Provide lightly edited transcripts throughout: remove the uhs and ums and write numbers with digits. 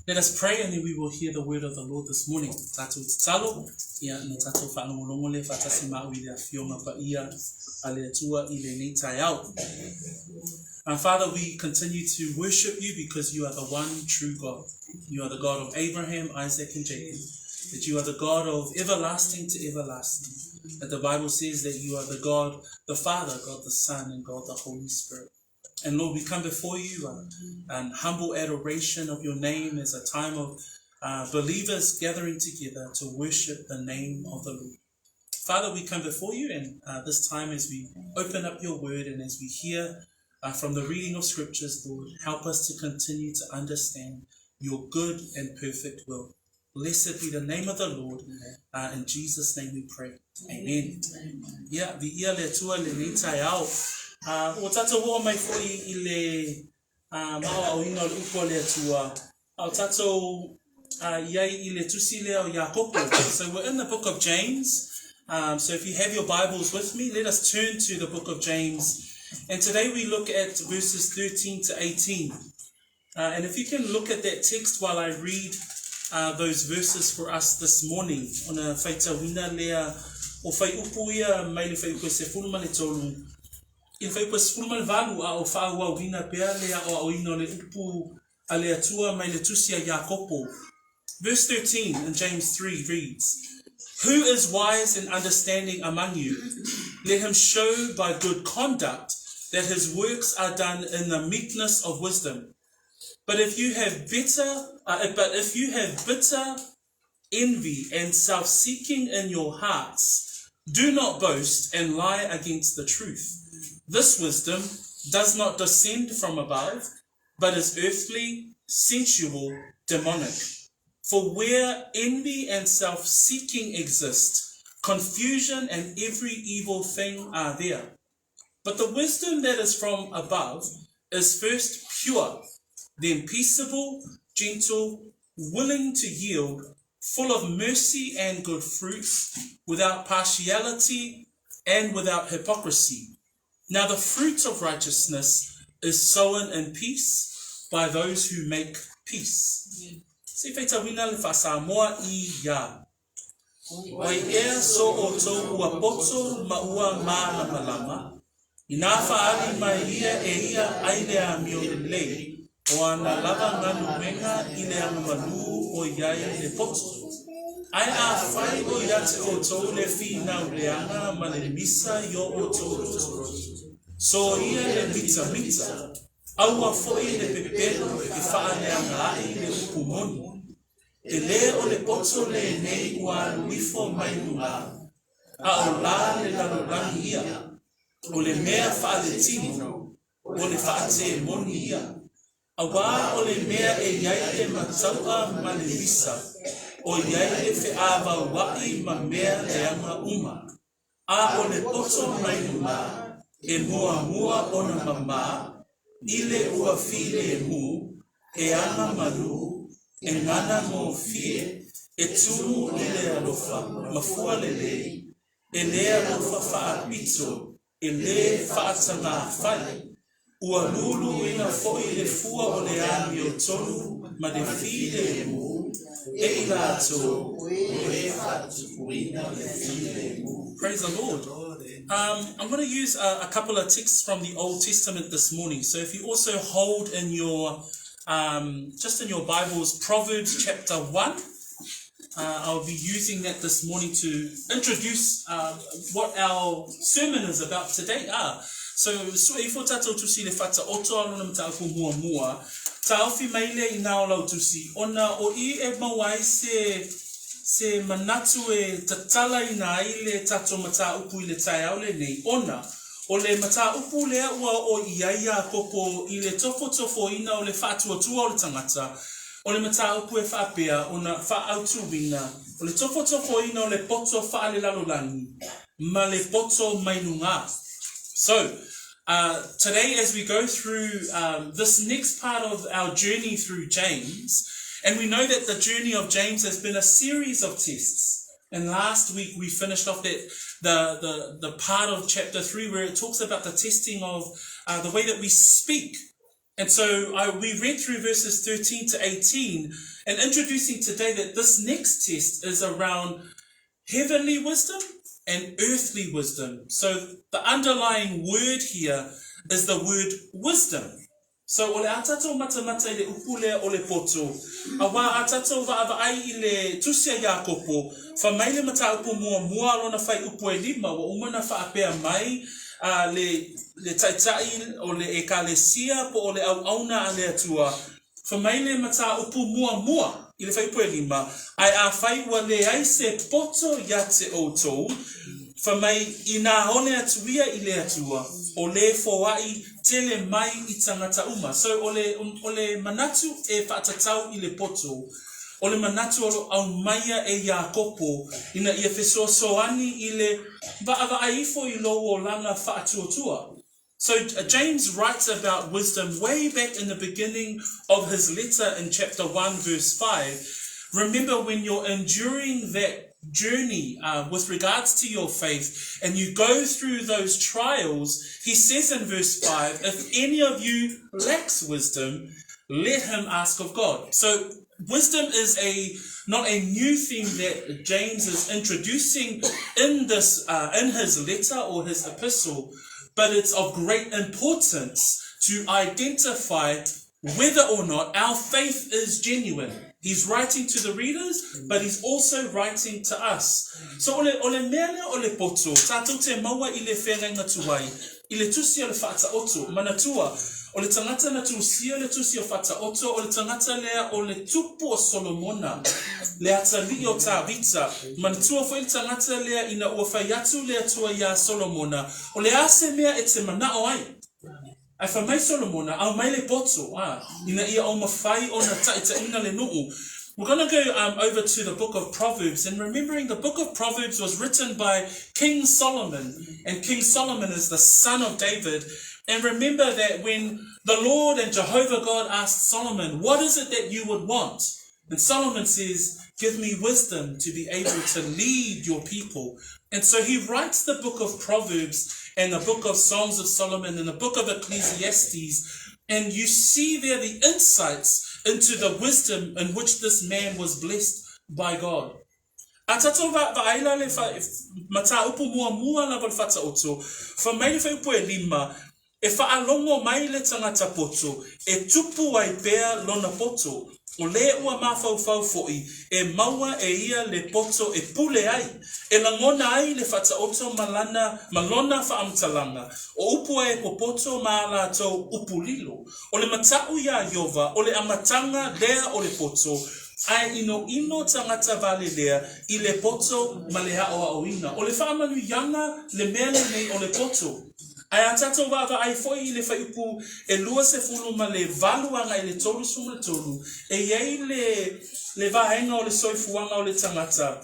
Let us pray and then we will hear the word of the Lord this morning. Tātou te talo, ia na tātou whaanongolongo le whatasi mau I le awhionga pa ia a le atua I le nei tai au. Father, we continue to worship you because you are the one true God. You are the God of Abraham, Isaac and Jacob. That you are the God of everlasting to everlasting. That the Bible says that you are the God, the Father, God the Son and God the Holy Spirit. And Lord, we come before you in humble adoration of your name as a time of believers gathering together to worship the name of the Lord. Father, we come before you and this time as we open up your word and as we hear from the reading of scriptures, Lord, help us to continue to understand your good and perfect will. Blessed be the name of the Lord. In Jesus' name we pray. Amen. Yeah, vi ia le tua le nei tai au. O tata hoa mai foi I le maua o ina o le upo le atua. O tata iai I le tusi le o Iakopo. So we're in the book of James. So if you have your Bibles with me, let us turn to the book of James. And today we look at verses 13 to 18. And if you can look at that text while I read those verses for us this morning. Ona whaitawina lea o whai upu ia mai le whai upu se fulma le tolu. I whai upu se fulma le valu a o whaua wina pea lea o au ino le upu a le atua mai le tusia Iakopo. Verse 13 in James 3 reads, Who is wise and understanding among you? Let him show by good conduct that his works are done in the meekness of wisdom. But if you have bitter envy and self-seeking in your hearts, do not boast and lie against the truth. This wisdom does not descend from above, but is earthly, sensual, demonic. For where envy and self-seeking exist, confusion and every evil thing are there. But the wisdom that is from above is first pure, then peaceable, gentle, willing to yield, full of mercy and good fruits, without partiality and without hypocrisy. Now the fruit of righteousness is sown in peace by those who make peace. Se feita wina le fa Samoa I ya. Wai ea so o tō ua poto ma ua ma na malama. Ina whaari mai ia aile a mio lei. O ana lava nganu menga I le angamalu o iai le poto. Ai a whai o iate o tō le whina o leanga ma le misa yo o tō. So ia le mita. Aua foi le pepero I whaaneanga ai le upumoni. Te le o le poto le nei ua luifo mai nunga. A o la le lalolagi ia. O le mea whaaletini. O le whaate moni ia. A wā o le mea e iai le mataua ma le visa. O iai le whiawa wai ma mea le anga uma. A o le poto mai nunga. E mua ona mama. I le ua file e mu. E anga malu. E ngana mo fie. E tūru I le alofa. Mafua le lei. E le alofa whaapito. E le whaatanga whai. Ua lulu ina foi le fua o le ami o tolu, ma le file e mu, e ilato, e whatupuina le file e mu. Praise the Lord. I'm going to use a couple of texts from the Old Testament this morning. So if you also hold in your, just in your Bibles, Proverbs chapter 1, I'll be using that this morning to introduce what our sermon is about today. So I fo tatou tusi le fata oto alona mta aku mua. Ta ofi maile I nao lau tusi. Ona o I e mawai se manatu e tatala ina ile tato mata upu ile tai au le nei. Ona o le mata upu lea ua o Iakopo I le Tofotofoina o le whaatuatua o le tangata. O le mata upu e whaapea ona whaautuwina. O le Tofotofoina o le poto faalelalolagi. Ma le poto mainunga. So, today as we go through this next part of our journey through James, and we know that the journey of James has been a series of tests. And last week we finished off the part of chapter 3 where it talks about the testing of the way that we speak. And so we read through verses 13 to 18 and introducing today that this next test is around heavenly wisdom and earthly wisdom. So the underlying word here is the word wisdom. So ole atato mata ile upule ole poto. Awa atato va ai ile tusia Iakopo. Fa maile mata upu mua lona fai upu e lima wa umana fa apea mai le taitai o le ekalesia po ole auna ale atua. Fa maile mata upu mua ile fai upu e lima. Ai a fai wa le ai se poto yate o tou. Fa mai ina hone atuia ile atua. Ole foai tele mai I tangata uma. So ole manatu e whaatatau I le poto. Ole manatu au maia e Iakopo ina ia fesoasoani I le va'ava aifo I lo o langa whaatuatua. So James writes about wisdom way back in the beginning of his letter in chapter 1 verse 5. Remember, when you're enduring that journey with regards to your faith and you go through those trials, he says in verse 5, if any of you lacks wisdom, let him ask of God. So wisdom is not a new thing that James is introducing in this in his letter or his epistle, but it's of great importance to identify whether or not our faith is genuine. He's writing to the readers, but he's also writing to us. So ole mele ole poto, tatou te maua I le whenga tuai, I le tusi ole whaata oto, manatua, ole tangata na tusia le tusi o whaata oto, ole tangata lea ole tupu o Solomona, le ata li o tā vita, manatua fo ile tangata lea ina ua whaiatu lea tua ia Solomona, ole ase mea e te manao ai. Ai fa mai Solomona, au mai le poto, ina ia o mawhai o na taita ina le nuu. We're going to go over to the book of Proverbs, and remembering the book of Proverbs was written by King Solomon, and King Solomon is the son of David. And remember that when the Lord and Jehovah God asked Solomon, what is it that you would want? And Solomon says, give me wisdom to be able to lead your people. And so he writes the book of Proverbs and the book of Songs of Solomon and the book of Ecclesiastes. And you see there the insights into the wisdom in which this man was blessed by God. Atato va'aila le mata upu mua la valfata oto. Fa mai le upu e lima. E whaalongo mai le tangata poto. E tupu ai pea lona poto. O le ua mawhauwhau fo'i, e maua e ia le poto e pule ai, e langona ai le whataoto malona whaamtalanga, o upu e popoto maala tau upulilo, o le matau ia Iova, o le amatanga lea o le poto, ai ino tangata vale lea, I le poto ma le hao ina, o le whaamanu yanga le mele nei o le poto. Ai atato vava ai foi I le whaiupu e lua se fulu ma le valuanga I le tolu suma le tolu. E iei le vahenga o le soifuanga o le tangata.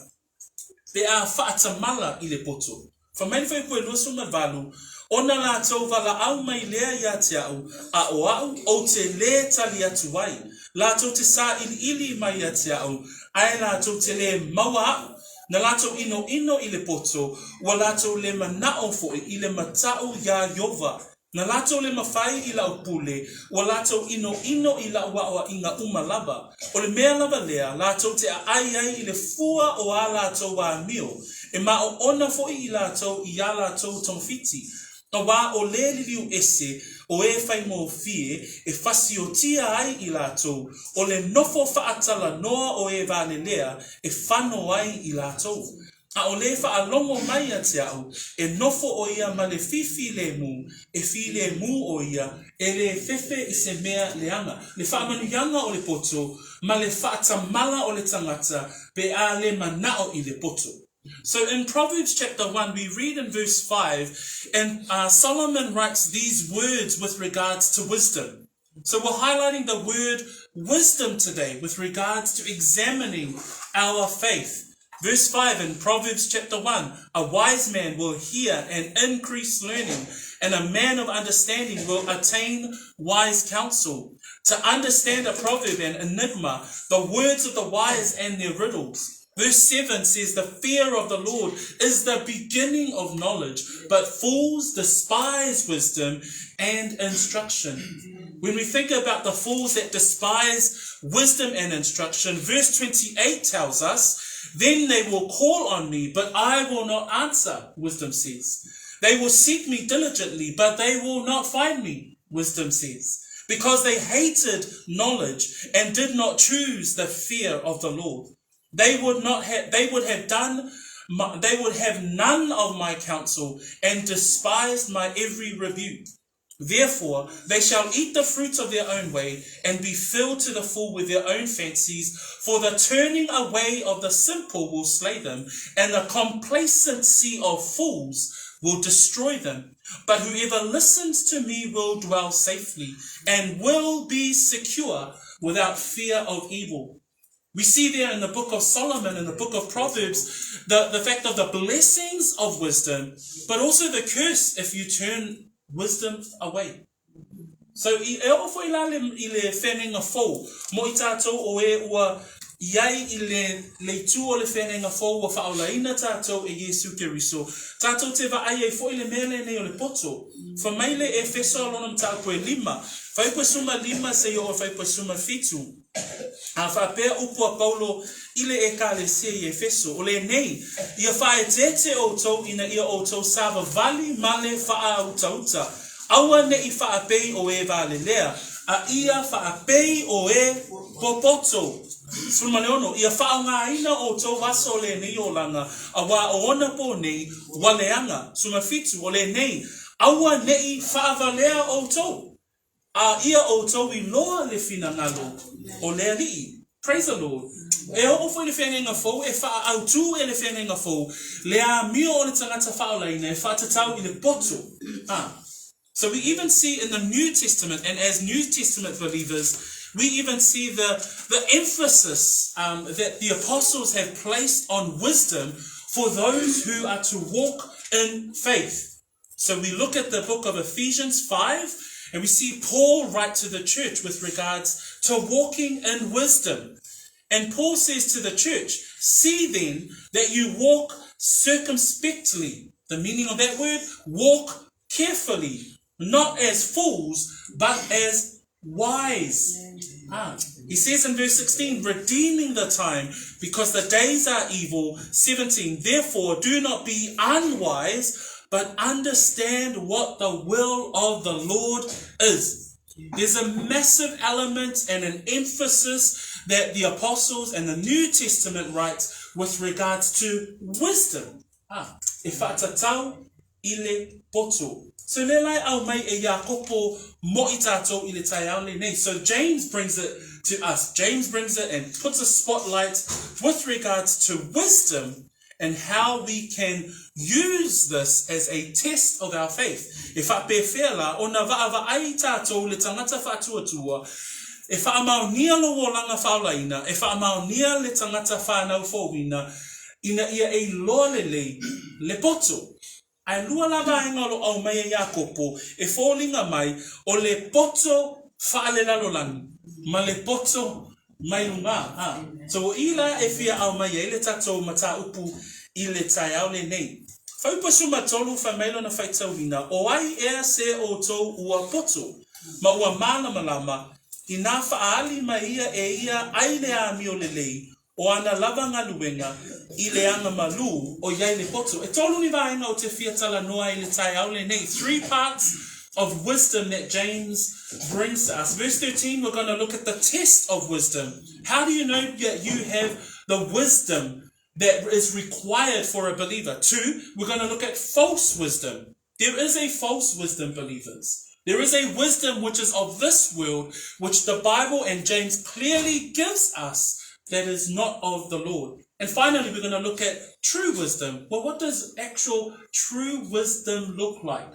Pe a whaatamala I le poto. Whamai whaiupu e lua suma valu. Ona la tau vala au mai lea ia te au. A o au o te le tali atu ai. La tau te sa ili mai ia te au. Ai la tau te le maua au. Na lato ino I le poto, wa lato le manao fo'i I le matau ya Iova. Na lato le mawhai I la upule, wa lato ino I la uawa inga umalaba. O le mea lava lea, lato te ai I le fua o a lato wa mio. E ma o ona fo'i I lato I a lato tonfiti. Na wa o le liu ese, o e whai mō fie, e whasiotia ai I lato, o le nofo whaatala noa o e vale lea, e whano ai I lato. A o le whaalongo mai a te au, e nofo o ia ma le fifi le mu, e fi le mu o ia, e le fefe I se mea leanga, le whaamanuianga o le poto, ma le whaatamala o le tangata, pe a le manao I le poto. So in Proverbs chapter 1, we read in verse 5, and Solomon writes these words with regards to wisdom. So we're highlighting the word wisdom today with regards to examining our faith. Verse 5 in Proverbs chapter 1, a wise man will hear and increase learning, and a man of understanding will attain wise counsel. To understand a proverb and enigma, the words of the wise and their riddles, Verse 7 says, the fear of the Lord is the beginning of knowledge, but fools despise wisdom and instruction. When we think about the fools that despise wisdom and instruction, verse 28 tells us, then they will call on me, but I will not answer, wisdom says. They will seek me diligently, but they will not find me, wisdom says, because they hated knowledge and did not choose the fear of the Lord. They would have none of my counsel and despised my every rebuke. Therefore, they shall eat the fruits of their own way and be filled to the full with their own fancies. For the turning away of the simple will slay them, and the complacency of fools will destroy them. But whoever listens to me will dwell safely and will be secure without fear of evil. We see there in the book of Solomon, in the book of Proverbs, the fact of the blessings of wisdom, but also the curse if you turn wisdom away. So, I ofo ilale ile whenenga fōu, mo I tātou o e ua iai ile tu o le whenenga fōu wa whaolaina tātou e Yesu Keriso. Tātou te wa ai e fo ile mele nei o le poto. Whamaile e wheso alonam tātou e lima. Whaipa suma lima se o whaipa suma fitu. A whapea upua Paulo ile e ka le se i Efeso. O le nei, ia whae tete o tau ina ia o tau sava vali male wha uta. Aua ne I whaapei o e vale lea. A ia whaapei o e popoto. Suma leono, ia whaonga ina o tau waso le nei o langa. A wa o ona po nei, waleanga. Suma fitu o le nei. Aua nei whaavalea o tau. A ia o tau I loa le fina ngalo o le rii. Praise the Lord. E o fo le whenenga fōu, e wha au tū e le whenenga fōu, le a mio o le tangata whaolaina, e wha tatau I le poto. So we even see in the New Testament, and as New Testament believers, we even see the emphasis that the apostles have placed on wisdom for those who are to walk in faith. So we look at the book of Ephesians 5, and we see Paul write to the church with regards to walking in wisdom. And Paul says to the church, see then that you walk circumspectly. The meaning of that word, walk carefully, not as fools, but as wise. He says in verse 16, redeeming the time, because the days are evil. 17, therefore do not be unwise, but understand what the will of the Lord is. There's a massive element and an emphasis that the apostles and the New Testament writes with regards to wisdom. E whātatau ile poto. So lelai au mai e Iakopo mo I tātou ile tai au le nei. So James brings it to us. James brings it and puts a spotlight with regards to wisdom and how we can use this as a test of our faith. E whape whela, o na vaava ai tātou le tangata whātuatua, e whaamaunia lo o langa whaolaina, e whaamaunia le tangata whanau whauina, ina ia e loa le poto. Ai lua lava engalo au mai e Iakopo, e whōlinga mai, o le poto faalelalolagi, ma le poto mai lunga. So ila e fia au mai e le tatou mata upu I le tai au le nei. Whaupa suma tolu whamailo na whaitauina, o ai ea se o tau ua poto, ma ua malama, I nā whaali ma ia e ia ai le a mio le lei, o ana lava ngā luenga, I le anga malu o iai le poto. E tolu ni vaenga o te whiatala noa I le tai au le nei. 3 parts of wisdom that James brings to us. Verse 13, we're going to look at the test of wisdom. How do you know that you have the wisdom that is required for a believer? 2, we're going to look at false wisdom. There is a false wisdom, believers. There is a wisdom which is of this world, which the Bible and James clearly gives us that is not of the Lord. And finally, we're going to look at true wisdom. Well, what does actual true wisdom look like?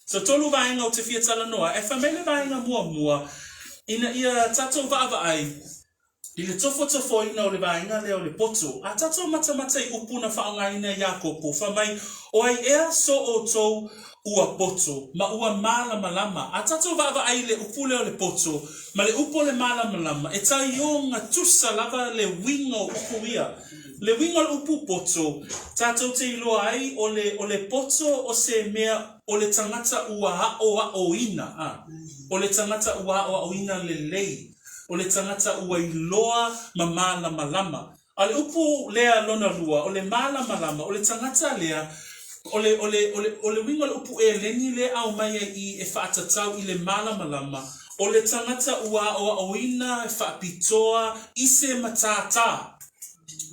So tolu vaenga o te whiatala noa, e whamele vaenga mua, ina ia tatou vaava ai, I le tofotofoina o le vainga lea o le poto. A tatou matamata I upuna whaangaina Iakopo. Whamai, o ai ea so o tou ua poto, ma ua mala malama. A tatou vava ai le upule o le poto, ma le upo le mala malama. E tai o ngā tusa lava le wingo upu ia. Le wingo le upu poto, tatou te iloa ai o le poto o se mea o le tangata ua hao ina. O le tangata ua hao ina le lei. O le tangata ua iloa ma mala malama. A le upu lea lona lua, o le mala malama, o le tangata lea, o le wingo le upu e leni le au mai I e whaatatau I le mala malama. O le tangata ua oina e whaapitoa I se matata.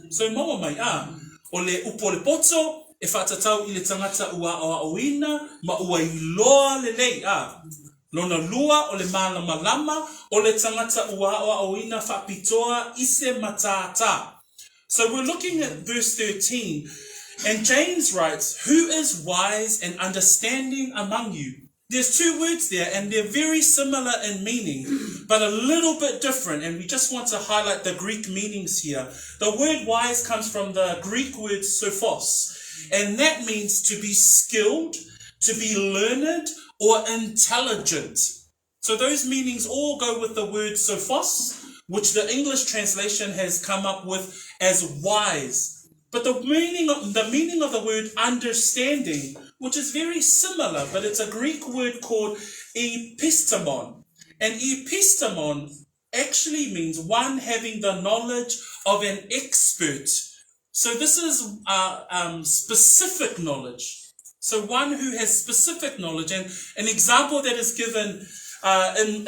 So maua mai o le upu o le poto e whaatatau I le tangata ua oina ma ua iloa le lei Lona lua o le mala malama o le tangata ua oina whaapitoa I se matata. So we're looking at verse 13, and James writes, who is wise and understanding among you? There's two words there, and they're very similar in meaning, but a little bit different, and we just want to highlight the Greek meanings here. The word wise comes from the Greek word sophos, and that means to be skilled, to be learned, or intelligent. So those meanings all go with the word sophos, which the English translation has come up with as wise. But the meaning of the word understanding, which is very similar, but it's a Greek word called epistemon. And epistemon actually means one having the knowledge of an expert. So this is specific knowledge. So one who has specific knowledge. And an example that is given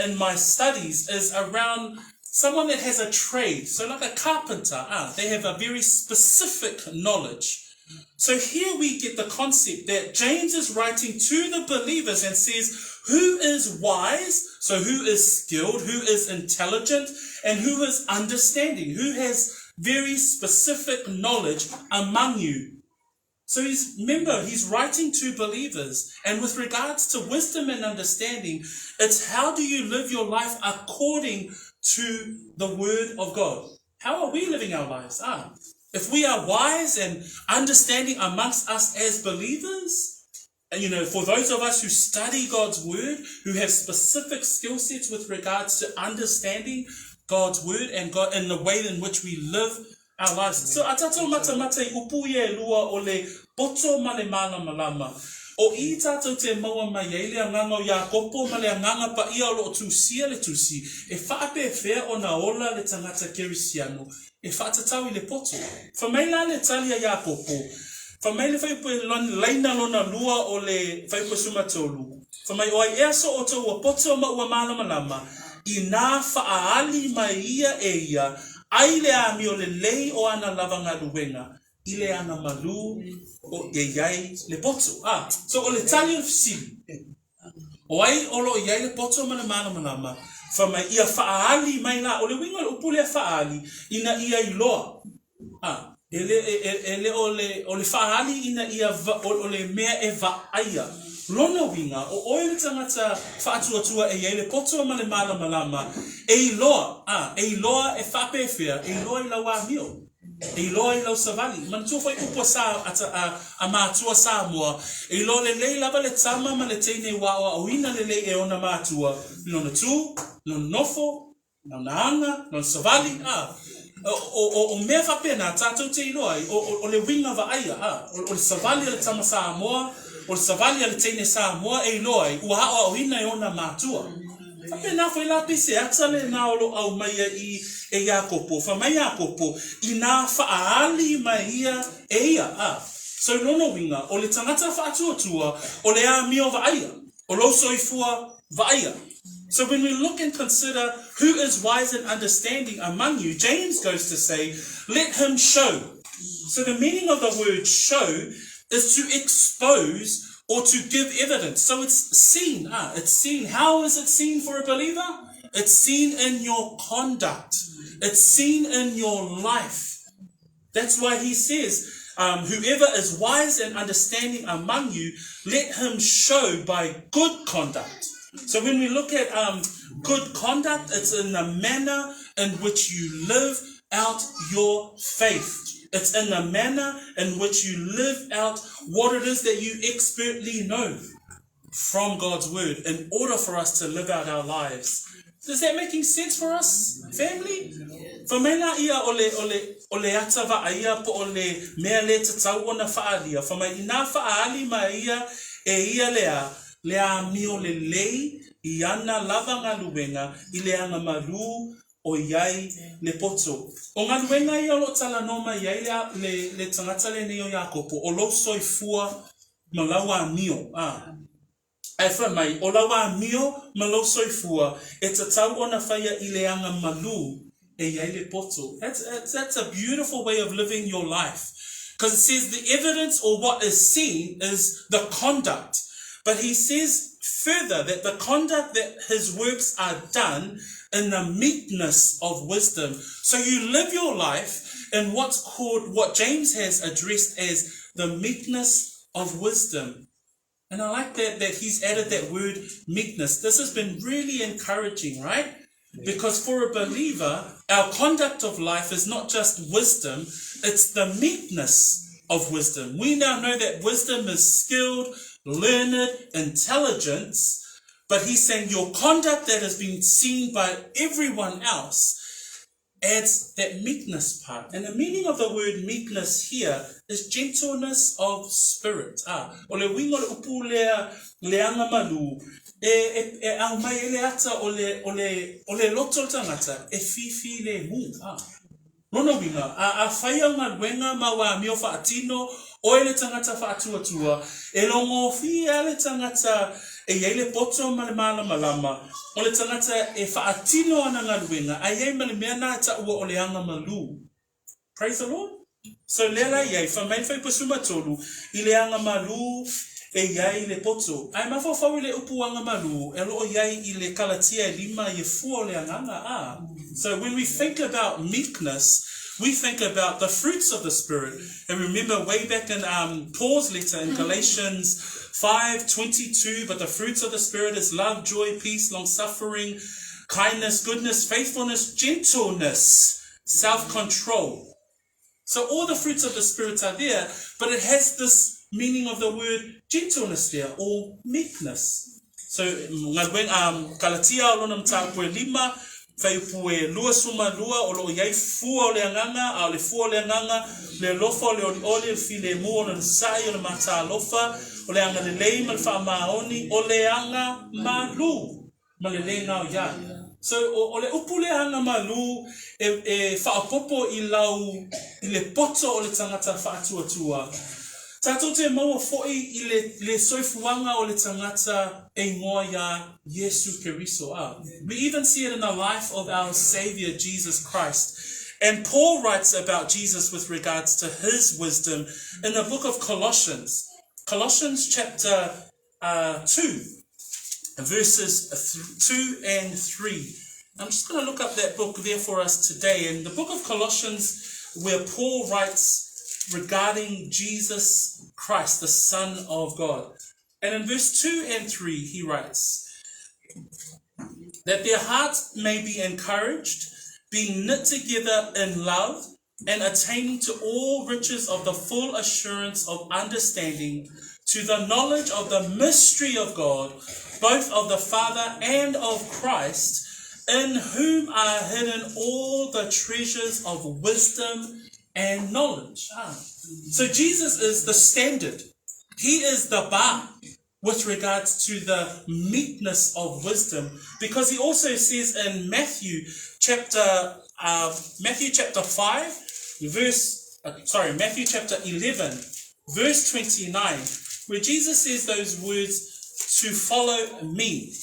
in my studies is around someone that has a trade. So like a carpenter, they have a very specific knowledge. So here we get the concept that James is writing to the believers and says, who is wise? So who is skilled? Who is intelligent? And who is understanding? Who has very specific knowledge among you? So he's writing to believers, and with regards to wisdom and understanding, it's how do you live your life according to the word of God? How are we living our lives? If we are wise and understanding amongst us as believers, and for those of us who study God's word, who have specific skill sets with regards to understanding God's word and God in the way in which we live our lives. So atato matamata I upu ye lua o le poto male mala malama. O I tatou te maua mai e le anganga o Iakopo ma le anganga pa ia o lo tusia le tusi. E whaape whea o na ola le tangata kerisiano. E whaatatau I le poto. Whamaila le talia Iakopo. Whamaile whaipu leina lona lua o le whaipu sumatolu. Whamai o ai ea so o tau a poto ma ua mala malama. I nā whaali mai ia e ia. Ai le ami o le lei o ana lavanga luenga. I le ana malu o iai le poto. So o le tali o fisili. O ai olo iai le poto ma le mana malama. Whamai ia whaali mai la. O le winga le upule a whaali. Ina ia I loa. Ele o le whaali ina ia o le mea e vaaia. Lona winga o oe le tangata whaatuatua e iai le poto ma le mana malama. E loa e whape whea. E loa I lau a mio. E loa I lau savali. Man tua whai upo sa a mātua Samoa. E loa le lei lava le tama ma le teine wawa o ina le lei e ona mātua. Lona tu, lona nofo, lona anga, lona savali. O mea whape na tātou te iloa o le winga wa aia. O le savali le tama Samoa. O le savali le teine Samoa e loa ua hao o ina e ona mātua. Whape na whai la pise atale na olo au maia I e Iakopo. Whamai Iakopo I nā whaali mai ia e ia. So lono winga o le tangata whaatuatua o le a mio wa aia. O lo soifua wa aia. So when we look and consider who is wise and understanding among you, James goes to say, let him show. So the meaning of the word show is to expose or to give evidence. So it's seen. It's seen. How is it seen for a believer? It's seen in your conduct. It's seen in your life. That's why he says, whoever is wise and understanding among you, let him show by good conduct. So when we look at good conduct, it's in a manner in which you live out your faith. It's in the manner in which you live out what it is that you expertly know from God's word in order for us to live out our lives. Is that making sense for us, family? Famela ia ole atava ia po ole mea le tatau ona faalia. Fama ina faali ma ia e ia lea mio le lei i ana lava ngā luenga i leanga malu o iai le poto. O ngā luenga ia lo tala noma iai le tangata le neo Iakopo o lo soifua malawa mio. Ai whamai, o lawa mio malo soifua e tatau ona whaia i leanga malu e iai le poto. That's a beautiful way of living your life. Because it says the evidence or what is seen is the conduct. But he says further that the conduct that his works are done in the meekness of wisdom. So you live your life in what's called, what James has addressed as the meekness of wisdom. And I like that he's added that word meekness. This has been really encouraging, right? Because for a believer, our conduct of life is not just wisdom, it's the meekness of wisdom. We now know that wisdom is skilled, learned, intelligence, but he's saying your conduct that has been seen by everyone else adds that meekness part. And the meaning of the word meekness here is gentleness of spirit. Ole wingo le upu leanga malu e au mai ele ata ole loto tangata e fifi le mu. Rono winga a whaia ngā wenga mawa mio whaatino o ele tangata whaatuatua e longo fia ele tangata e ele poto male malama o le tangata e whaatino ana ngā wenga a iei male mea nā ta ua o leanga malu. Praise the Lord. So lela iei whamai whai pasuma tolu i leanga malu e iei le poto. Ai mawhawhau le upuanga malu e loo iei I le kalatia e lima I e fua o le anganga. So when we think about meekness, we think about the fruits of the Spirit. And remember way back in Paul's letter in Galatians 5:22, but the fruits of the Spirit is love, joy, peace, long-suffering, kindness, goodness, faithfulness, gentleness, self-control. So all the fruits of the Spirit are there, but it has this meaning of the word gentleness there, or meekness. So, Galatia olonam tāpue lima, whaipue lua suma lua, o lo iei fua o le anganga, a le fua o le anganga, le lofa o le oli file mu o le sai o le mata lofa, o le anga le lei ma le wha maoni, o le anga malu, ma le le ngau iai. So, o le upu le anga malu, e whaapopo I lau, I le poto o le tangata whaatuatua. Tātou te maua fo'i I le soifuanga o le tangata e ngoa ia Yesu Keriso. We even see it in the life of our Savior, Jesus Christ. And Paul writes about Jesus with regards to his wisdom in the book of Colossians. Colossians chapter 2, verses 2 and 3. I'm just going to look up that book there for us today. In the book of Colossians, where Paul writes regarding Jesus Christ, the Son of God. And in verse 2 and 3, he writes, that their hearts may be encouraged, being knit together in love, and attaining to all riches of the full assurance of understanding, to the knowledge of the mystery of God, both of the Father and of Christ, in whom are hidden all the treasures of wisdom and knowledge. So Jesus is the standard. He is the bar with regards to the meekness of wisdom, because he also says in Matthew chapter 11, verse 29, where Jesus says those words, to follow me.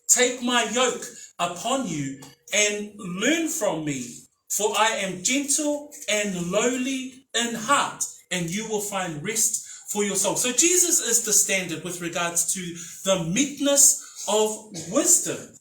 Take my yoke upon you and learn from me, for I am gentle and lowly in heart, and you will find rest for your soul. So Jesus is the standard with regards to the meekness of wisdom.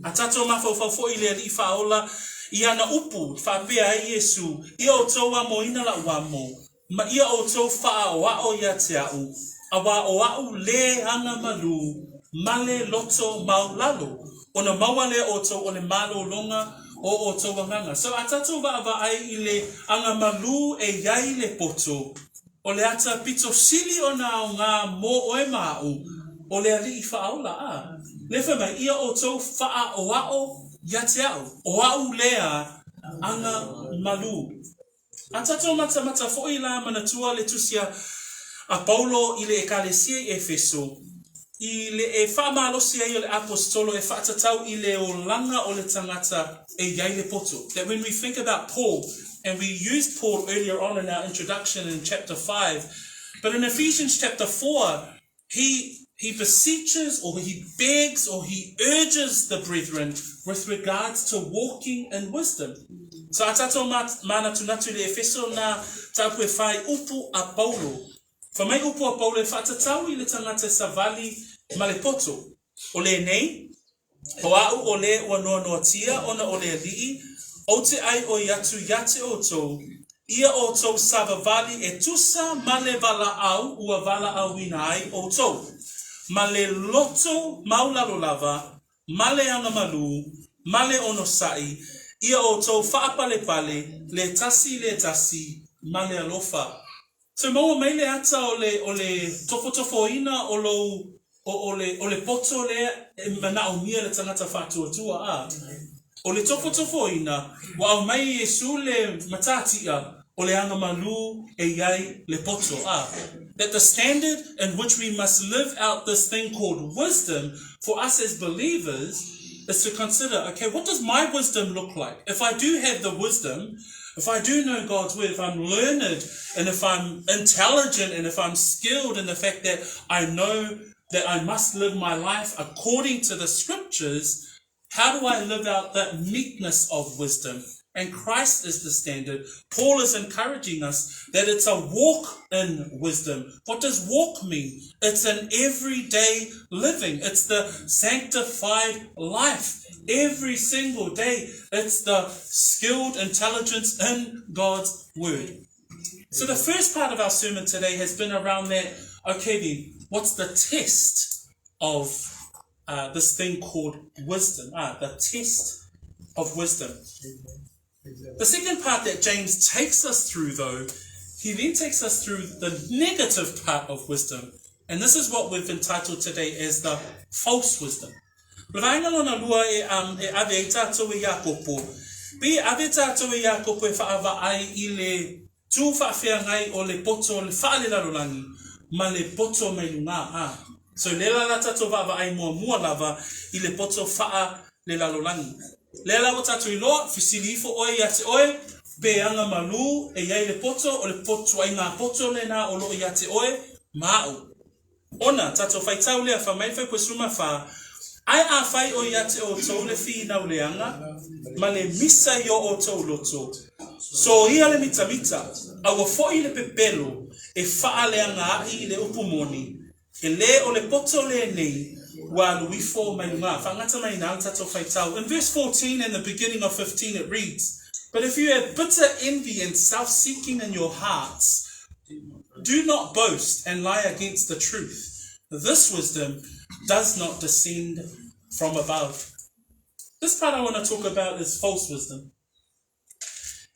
Atato mafofo ile li faola ia na upu fa pea Yesu ia o toa mo ina la wamo ma ia o to fa wa o ya tiu awa o au le anga malu male loto maulalo ona mawale o to o le malo longa o tō wanganga. So a tatou wa ai I le anga malu e iai le poto, o le ata pito sili o nā o ngā mō oe māu, o le ali I whaaula a. Le whamai, ia o tō wha o ao, ia te au, o au lea anga malu. A tatou mata fo'i la manatua le tusia a Paulo I le ekalesia I Efeso, I le e whaamalosi ai o le apostolo e whaatatau I le o langa o le tangata e iai le poto. That when we think about Paul, and we used Paul earlier on in our introduction in chapter 5, but in Ephesians chapter 4, he beseeches or he begs or he urges the brethren with regards to walking in wisdom. So a tatou mana tunatu le Efeso na taupu e whai upu a Paulo. Whamai upu a Paulo e whaatatau I le tangata savali ma le poto. O le nei, o au o le ua noa tia ona o le alii, o te ai o iatu iate o tō, ia o tō savavali e tusa ma le vala au ua vala au ina ai o tō. Ma le loto maulalo lava, ma le anga malu, ma le ono sai, ia o tō whaapale pale, le tasi, ma le alofa. So maua mai le ata o le tofotofoina o le poto le mana o mia le tangata whātuatua a. O le tofotofoina wa au mai Yesu le matatia o le anga malu e iai le poto a. That the standard in which we must live out this thing called wisdom for us as believers is to consider, okay, what does my wisdom look like? If I do have the wisdom, if I do know God's word, if I'm learned, and if I'm intelligent, and if I'm skilled in the fact that I know that I must live my life according to the scriptures, how do I live out that meekness of wisdom? And Christ is the standard. Paul is encouraging us that it's a walk in wisdom. What does walk mean? It's an everyday living. It's the sanctified life. Every single day, it's the skilled intelligence in God's word. So the first part of our sermon today has been around that, okay then, what's the test of this thing called wisdom? The test of wisdom. The second part that James takes us through, though, he then takes us through the negative part of wisdom. And this is what we've entitled today as the false wisdom. Levainga lona lua e ave tātou e Iakopo. Pe ave tātou e Iakopo e whaava ai I le tū whaafea ngai o le poto le faalelalolagi, ma le poto mai lunga. So lela la tātou whaava ai mua lava I le poto faalelalolagi. Lela o tātou I loa, fisilifo oe ia te oe, be anga malu e iai le poto o le poto ai ngā poto le nā o lo ia te oe, māu. Ona, tātou whaitau lea whamai whai koe suma wha, ai a whai o ia te o tau le whi nau le anga, ma le misa I o tau loto. So ia le mita, awa foi le pepelo, e wha le anga ai le upumoni, e le o le poto le nei, wa luifo mai lunga. Whangata mai nā tātou whaitau. In verse 14 and the beginning of 15 it reads, but if you have bitter envy and self-seeking in your hearts, do not boast and lie against the truth. This wisdom does not descend from above. This part I want to talk about is false wisdom.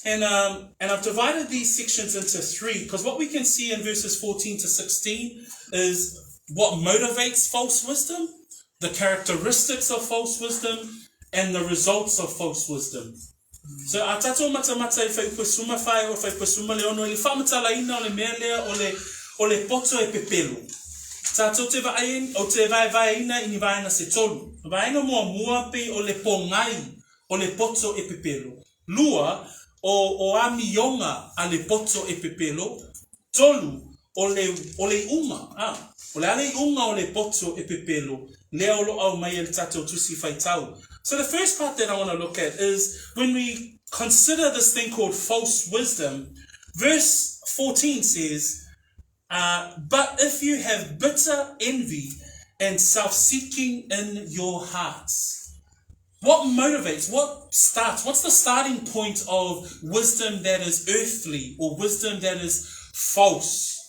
And I've divided these sections into three, because what we can see in verses 14 to 16 is what motivates false wisdom, the characteristics of false wisdom, and the results of false wisdom. So a tatou mata I whai koe suma whai o whai koe suma le ono, le whamata laina o le mea lea o le poto e pepelo. Tatou te vai o te vai ina ini vaina se tolu. Vaina mua pe o le pongai o le poto e pepelo. Lua o amionga a le poto e pepelo. Tolu o le unga. O le ale unga o le poto e pepelo. Lea o lo au mai el tatou tusi whaitau. So the first part that I want to look at is when we consider this thing called false wisdom, verse 14 says, but if you have bitter envy and self-seeking in your hearts. What motivates, what's the starting point of wisdom that is earthly or wisdom that is false?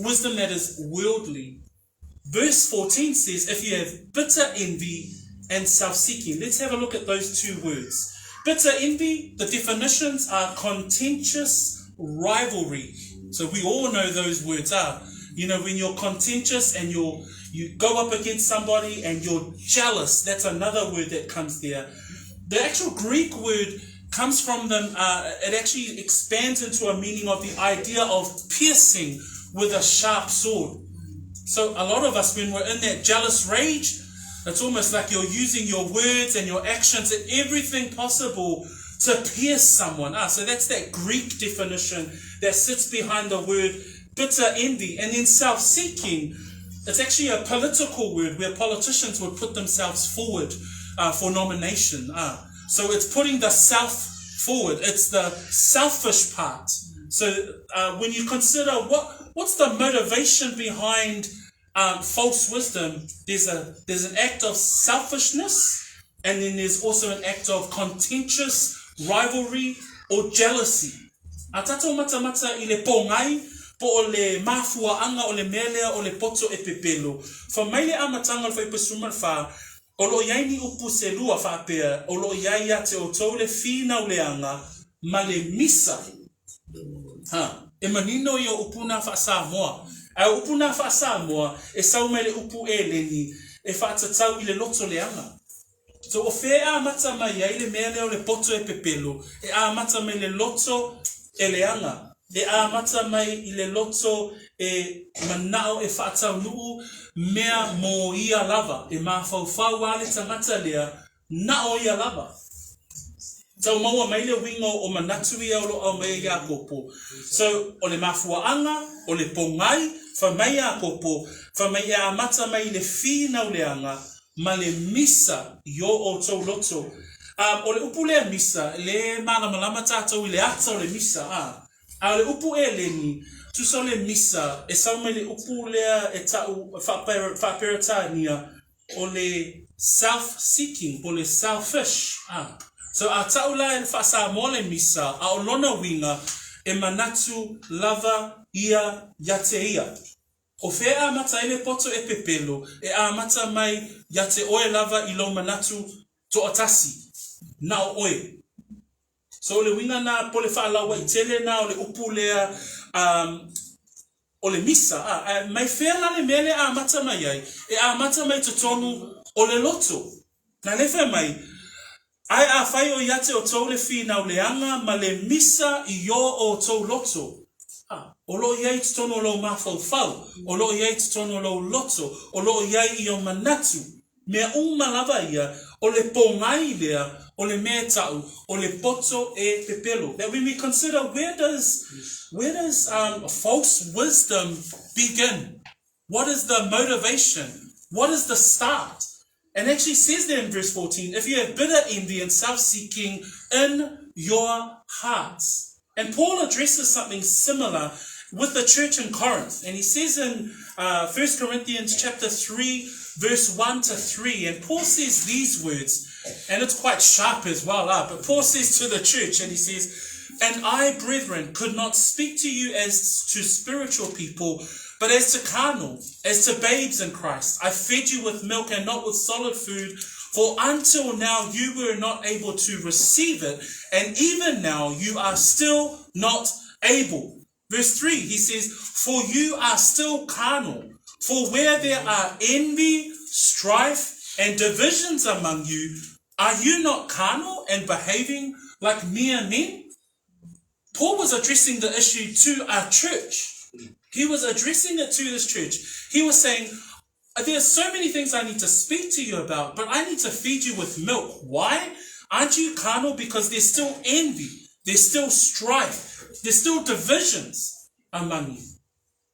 Wisdom that is worldly. Verse 14 says, if you have bitter envy and self-seeking. Let's have a look at those two words. Bitter envy, the definitions are contentious rivalry. So we all know those words are. You know, when you're contentious and you go up against somebody and you're jealous, that's another word that comes there. The actual Greek word comes from them, it actually expands into a meaning of the idea of piercing with a sharp sword. So a lot of us, when we're in that jealous rage, it's almost like you're using your words and your actions and everything possible to pierce someone. So that's that Greek definition that sits behind the word bitter envy. And then self-seeking, it's actually a political word where politicians would put themselves forward for nomination. So it's putting the self forward. It's the selfish part. So when you consider what's the motivation behind false wisdom, there's an act of selfishness, and then there's also an act of contentious rivalry or jealousy. Atato mata I le pongai po o le mafua anga o le melea o le poto e pepelo. Fa mai le amatanga fa ipesuma fa o lo iai ni upu se lua fa pea o lo iai ya te o tau le fina o le anga ma le misa. E manino i o upuna fa Samoa. A upuna fa Samoa e sau me le upu e leni e fa atatau I le loto le anga. So o fe a mata mai ai le mea leo le poto e pepelo, e a mata mai le loto e le anga, e a mata mai I le loto e manao e whaatau nuu mea mo ia lava, e maa whauwhau ale tangata lea na o ia lava. Tau maua mai le wingo o manatu ia o lo au mai Iakopo. So o le mafuaanga, o le pongai, fa mai Iakopo, fa mai a mata mai le fina o le anga, ma le misa yo o tau loto. O le upu le misa, le malama tātou I le ata o le misa. A le upu e leni, tu so le misa, e sau mai le upu lea e tau whaperatania o le self-seeking, o le selfish. So a tau la e whaasa mo le misa, a o lona winga, e manatu lava ia yate ia. O fe a mata I le poto e pepelo, e a mata mai ya te oe lava I lo manatu to atasi, na o oe. So le winga na pole whaalawa I tele na o le upu lea o le misa. Mai fea na le mele a mata mai ai, e a mata mai tonu o le loto. Na le fe mai, ai a whai o yate o tau le fina o le anga, ma le misa I yo o tau loto. O lo iai te tono lo mawhau, o lo iai te tono lo loto, o lo iai I o manatu, mea lava ia, o le pongai lea, o le mea tau, o le poto e pepelo. That when we consider where does false wisdom begin? What is the motivation? What is the start? And actually says there in verse 14, if you have bitter envy and self-seeking in your hearts. And Paul addresses something similar with the church in Corinth. And he says in 1 Corinthians chapter 3, verse 1 to 3, and Paul says these words, and it's quite sharp as well, but Paul says to the church, and he says, and I, brethren, could not speak to you as to spiritual people, but as to carnal, as to babes in Christ. I fed you with milk and not with solid food, for until now you were not able to receive it, and even now you are still not able. Verse 3, he says, for you are still carnal. For where there are envy, strife, and divisions among you, are you not carnal and behaving like mere men? Paul was addressing the issue to our church. He was addressing it to this church. He was saying, there are so many things I need to speak to you about, but I need to feed you with milk. Why? Aren't you carnal? Because there's still envy. There's still strife. There's still divisions among you.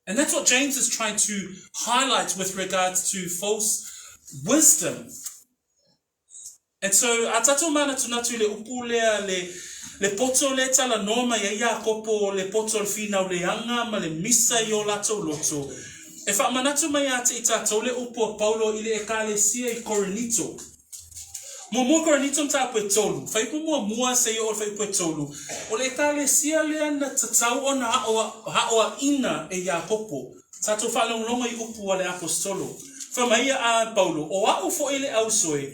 And that's what James is trying to highlight with regards to false wisdom. And so, atato mana tunatu le upulea le poto le tala noma ya Iakopo le poto le fina le anga ma le misa yo lato loto. E wha manatu mai ate I tātou le upo Paulo I le ekalesia I Korinito. Mo Korinito mta pue tolu. Whaipu mua se yo o whaipu tolu. O le ekalesia le ana tatau ona haoa ina e Iakopo. Tātou whalonglonga I upu wa le apostolo. Whamaia a Paulo. O au fo ele au soe.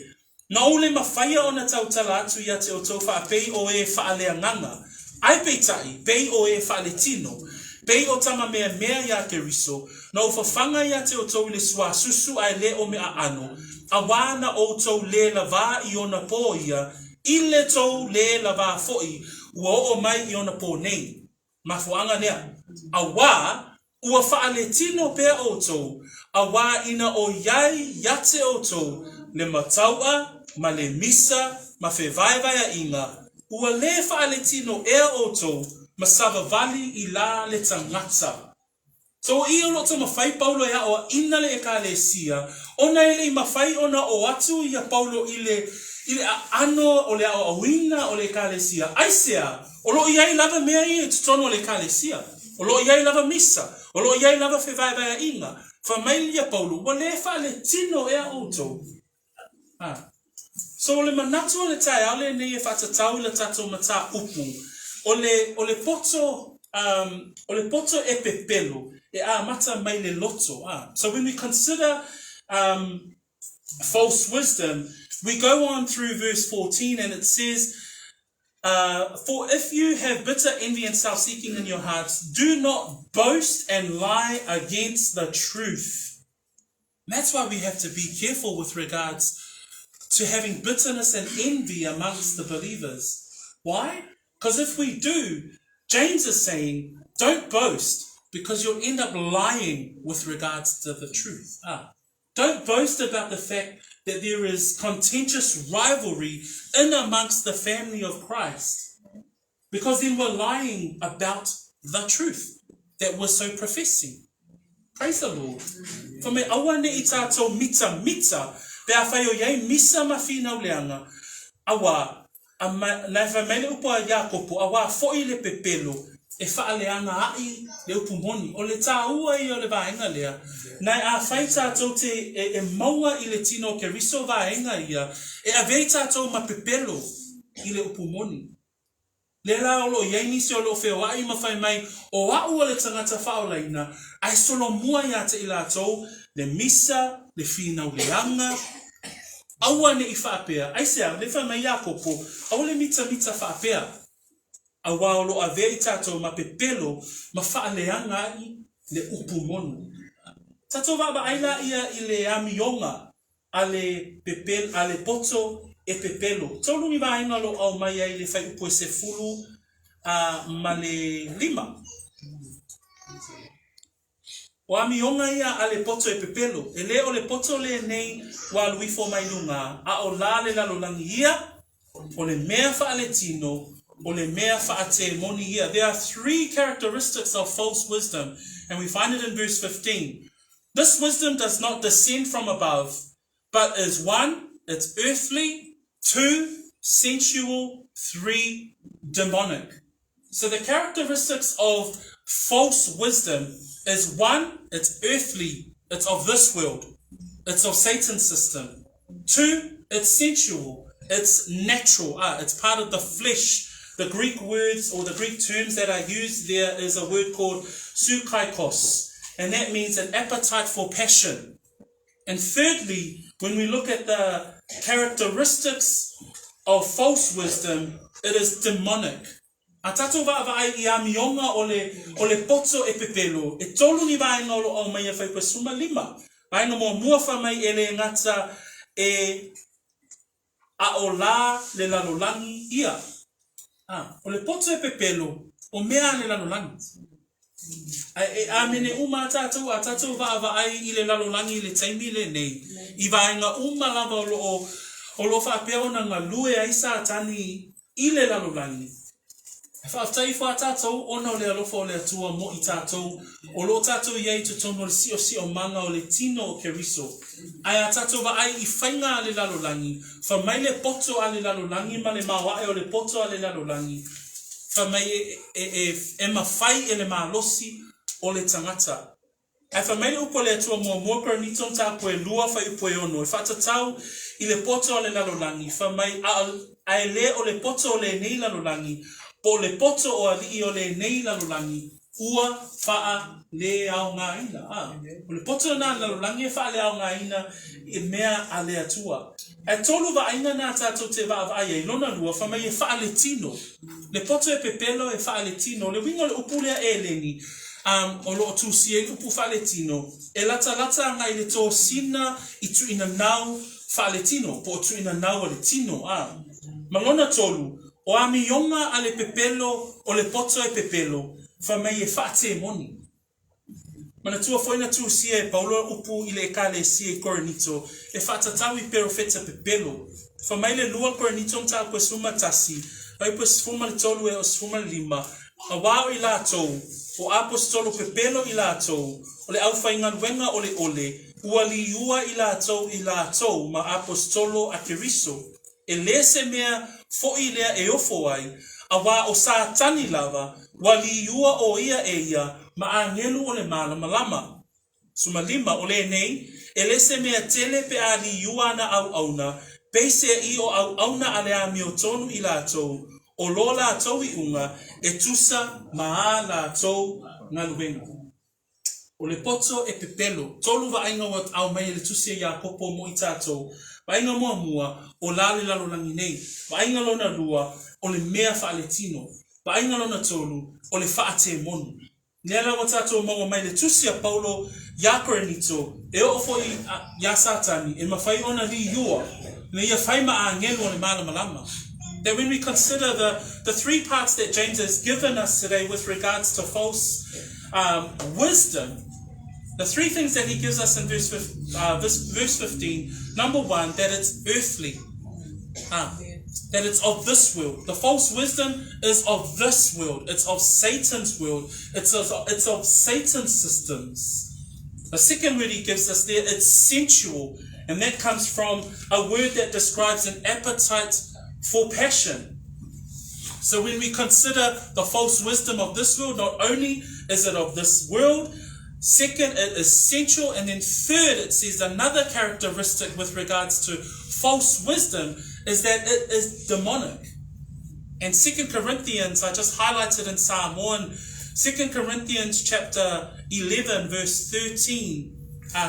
Na ole mawhaia o na tautala atu ia te o tau whaapei o e faaleanganga. Ai peitai, pei o e faaletino. Pei o tama mea ia ke riso. Na o whawhanga ia te o tau le sua susu ai le o mea ano. A wana o tau le lava i ona po ia. I le tau le lava foi. Ua o mai i ona po nei. Mafuanga lea. A wā, ua faaletino pea o tau. A wā ina o iai yate o tau. Le mataua, ma le misa, ma whewaiwaya inga. Ua le faaletino ea o tau. Ma savavali i la le tangata. So I o loto mawhai Paulo ea o ina le ekalesia. Ona ele I mawhai ona o atu ia Paulo ile ano o le a awina o le ekalesia. Aisea, o lo iai lava mea I e tutono o le ekalesia. O lo iai lava misa. O lo iai lava whewaiwaya inga. Whamailia Paulo, wa le faaletino ea o tau. So le manatu o le tae au le nei e whatatau le tato mata upu. O le poto e pepelo e a mata mai le loto. So when we consider false wisdom, we go on through verse 14 and it says, for if you have bitter envy and self-seeking in your hearts, do not boast and lie against the truth. That's why we have to be careful with regards to having bitterness and envy amongst the believers. Why? Because if we do, James is saying, don't boast because you'll end up lying with regards to the truth. Don't boast about the fact that there is contentious rivalry in amongst the family of Christ, because then we're lying about the truth that we're so professing. Praise the Lord. For me, awane I tātou mita, pea whai o iei misa mawhina o leanga, awa, nai whamele upo a Iakopo, awa foi le pepelo, e faaleanga ai le upu moni, o le tā ua I o le vaenga lea, nai a whai tātou te e maua I le tino ke riso vaenga ia, e a vei tātou ma pepelo I le upu moni. Le la o lo iei nisi o lo wheo ai mawhai mai, o a ua le tangata whaolaina, ai solo mua ia te I lātou, le misa, le whina o leanga, aua ne I whaapea. Aisea, le wha mai Iakopo, au le mita whaapea. Aua o lo a vei tātou ma pepelo, ma faaleanga I le upu monu. Tātou waba aila ia I le amionga, a le poto e pepelo. Tolu mi vaenga lo au mai ai le whai upo e se fulu, ma le lima. O amionga ia a le poto e pepelo. E le o le poto le nei wa luifo mai lunga. A o la le lalolangi ia, o le mea faaletino, o le mea faate moni ia. There are three characteristics of false wisdom, and we find it in verse 15. This wisdom does not descend from above, but is one, it's earthly, two, sensual, three, demonic. So the characteristics of false wisdom is one, it's earthly, it's of this world, it's of Satan's system. Two, it's sensual, it's natural, it's part of the flesh. The Greek words or the Greek terms that are used there is a word called sukaikos, and that means an appetite for passion. And thirdly, when we look at the characteristics of false wisdom, it is demonic. A tatou vai I amionga o le poto e pepelo. E tolu ni vai ngolo o mai whai pa suma lima. Vai no mo mua wha mai ele ngata e a o la le lalolangi ia. O le poto e pepelo, o mea le lalolangi. A mene uma a tatou vai I le lalolangi le taimi le nei. I vai nga uma lava o lo whaapea o na ngā lue ai sa tani I le lalolangi. Whaatai wha tātou, ona o le alofa o le atua mo I tātou, o lo tātou iei tu tono le si o manga o le tino o ke riso. Ai a tātou wa ai I whainga a le lalolangi, wha mai le poto a le lalolangi, ma le mawae o le poto a le lalolangi, wha mai e mawhai e le malosi o le tangata. Ai wha mai le upo le atua mua koroniton tā koe lua whai upo e ono, e whatatau I le poto a le lalolangi, wha mai ai le o le poto o le nei lalolangi, po le poto o ali o le nei lalolangi, ua faalelalolagi. O le poto na lalolagi e faalelalolagi e mea ale atua. E tolu vaaina na tātou te vaavaia I lona lua whamai e faaletino. Le poto e pepelo e faaletino. Le wingo le upulea e leni. O loo tūsi e upu faaletino. E lata ngai le tō sina I tu ina nau faaletino. Po tu ina nau ale tino. Malona tolu. O ami yonga ale pepelo o le poto e pepelo. Whamai e faate moni. Mana Tofotofoina tūsi e Paulo upu I le ekale si e Korinito. E whaatatau I perofeta pepelo. Whamai le lua Korinito mta koe suma tasi. Pai po sfuma le tolu e o sfuma le lima. A wao I lātou. O apostolo pepelo I lātou. O le awhainga luenga o le ole. Ua li ua I lātou ma apostolo a Keriso. E lese mea fo I lea e ofo ai. A wā o sa tani lava. Wali ua o ia e ia. Ma angelu o le malama. Suma lima o le nei. E lese mea tele pe a li ua na au auna. Peise I o au auna ale a miotonu I lātou. O lo lātou I unga. E tusa maa lātou ngaluenga. O le poto e pepelo. Tolu wa ainga wat au mai le tusi e Iakopo mo I tātou. Wa ainga mua o faalelalolagi nei. Wa ainga lona lua o le mea faaletino. Wa ainga lona tolu o le faate monu. Nela wa tātou maua mai le tusi a Paulo ia Korinito. E o fo I ia satani. E mawhai ona li iua. Na ia whai ma angelu o le malama. That when we consider the three parts that James has given us today with regards to false wisdom, the three things that he gives us in verse 15, number one, that it's earthly, that it's of this world. The false wisdom is of this world. It's of Satan's world. It's of Satan's systems. The second word he gives us there, it's sensual, and that comes from a word that describes an appetite for passion. So when we consider the false wisdom of this world, not only is it of this world, second, it is sensual, and then third, it says another characteristic with regards to false wisdom is that it is demonic. And 2 Corinthians, I just highlighted in Samoan, 2 Corinthians chapter 11, verse 13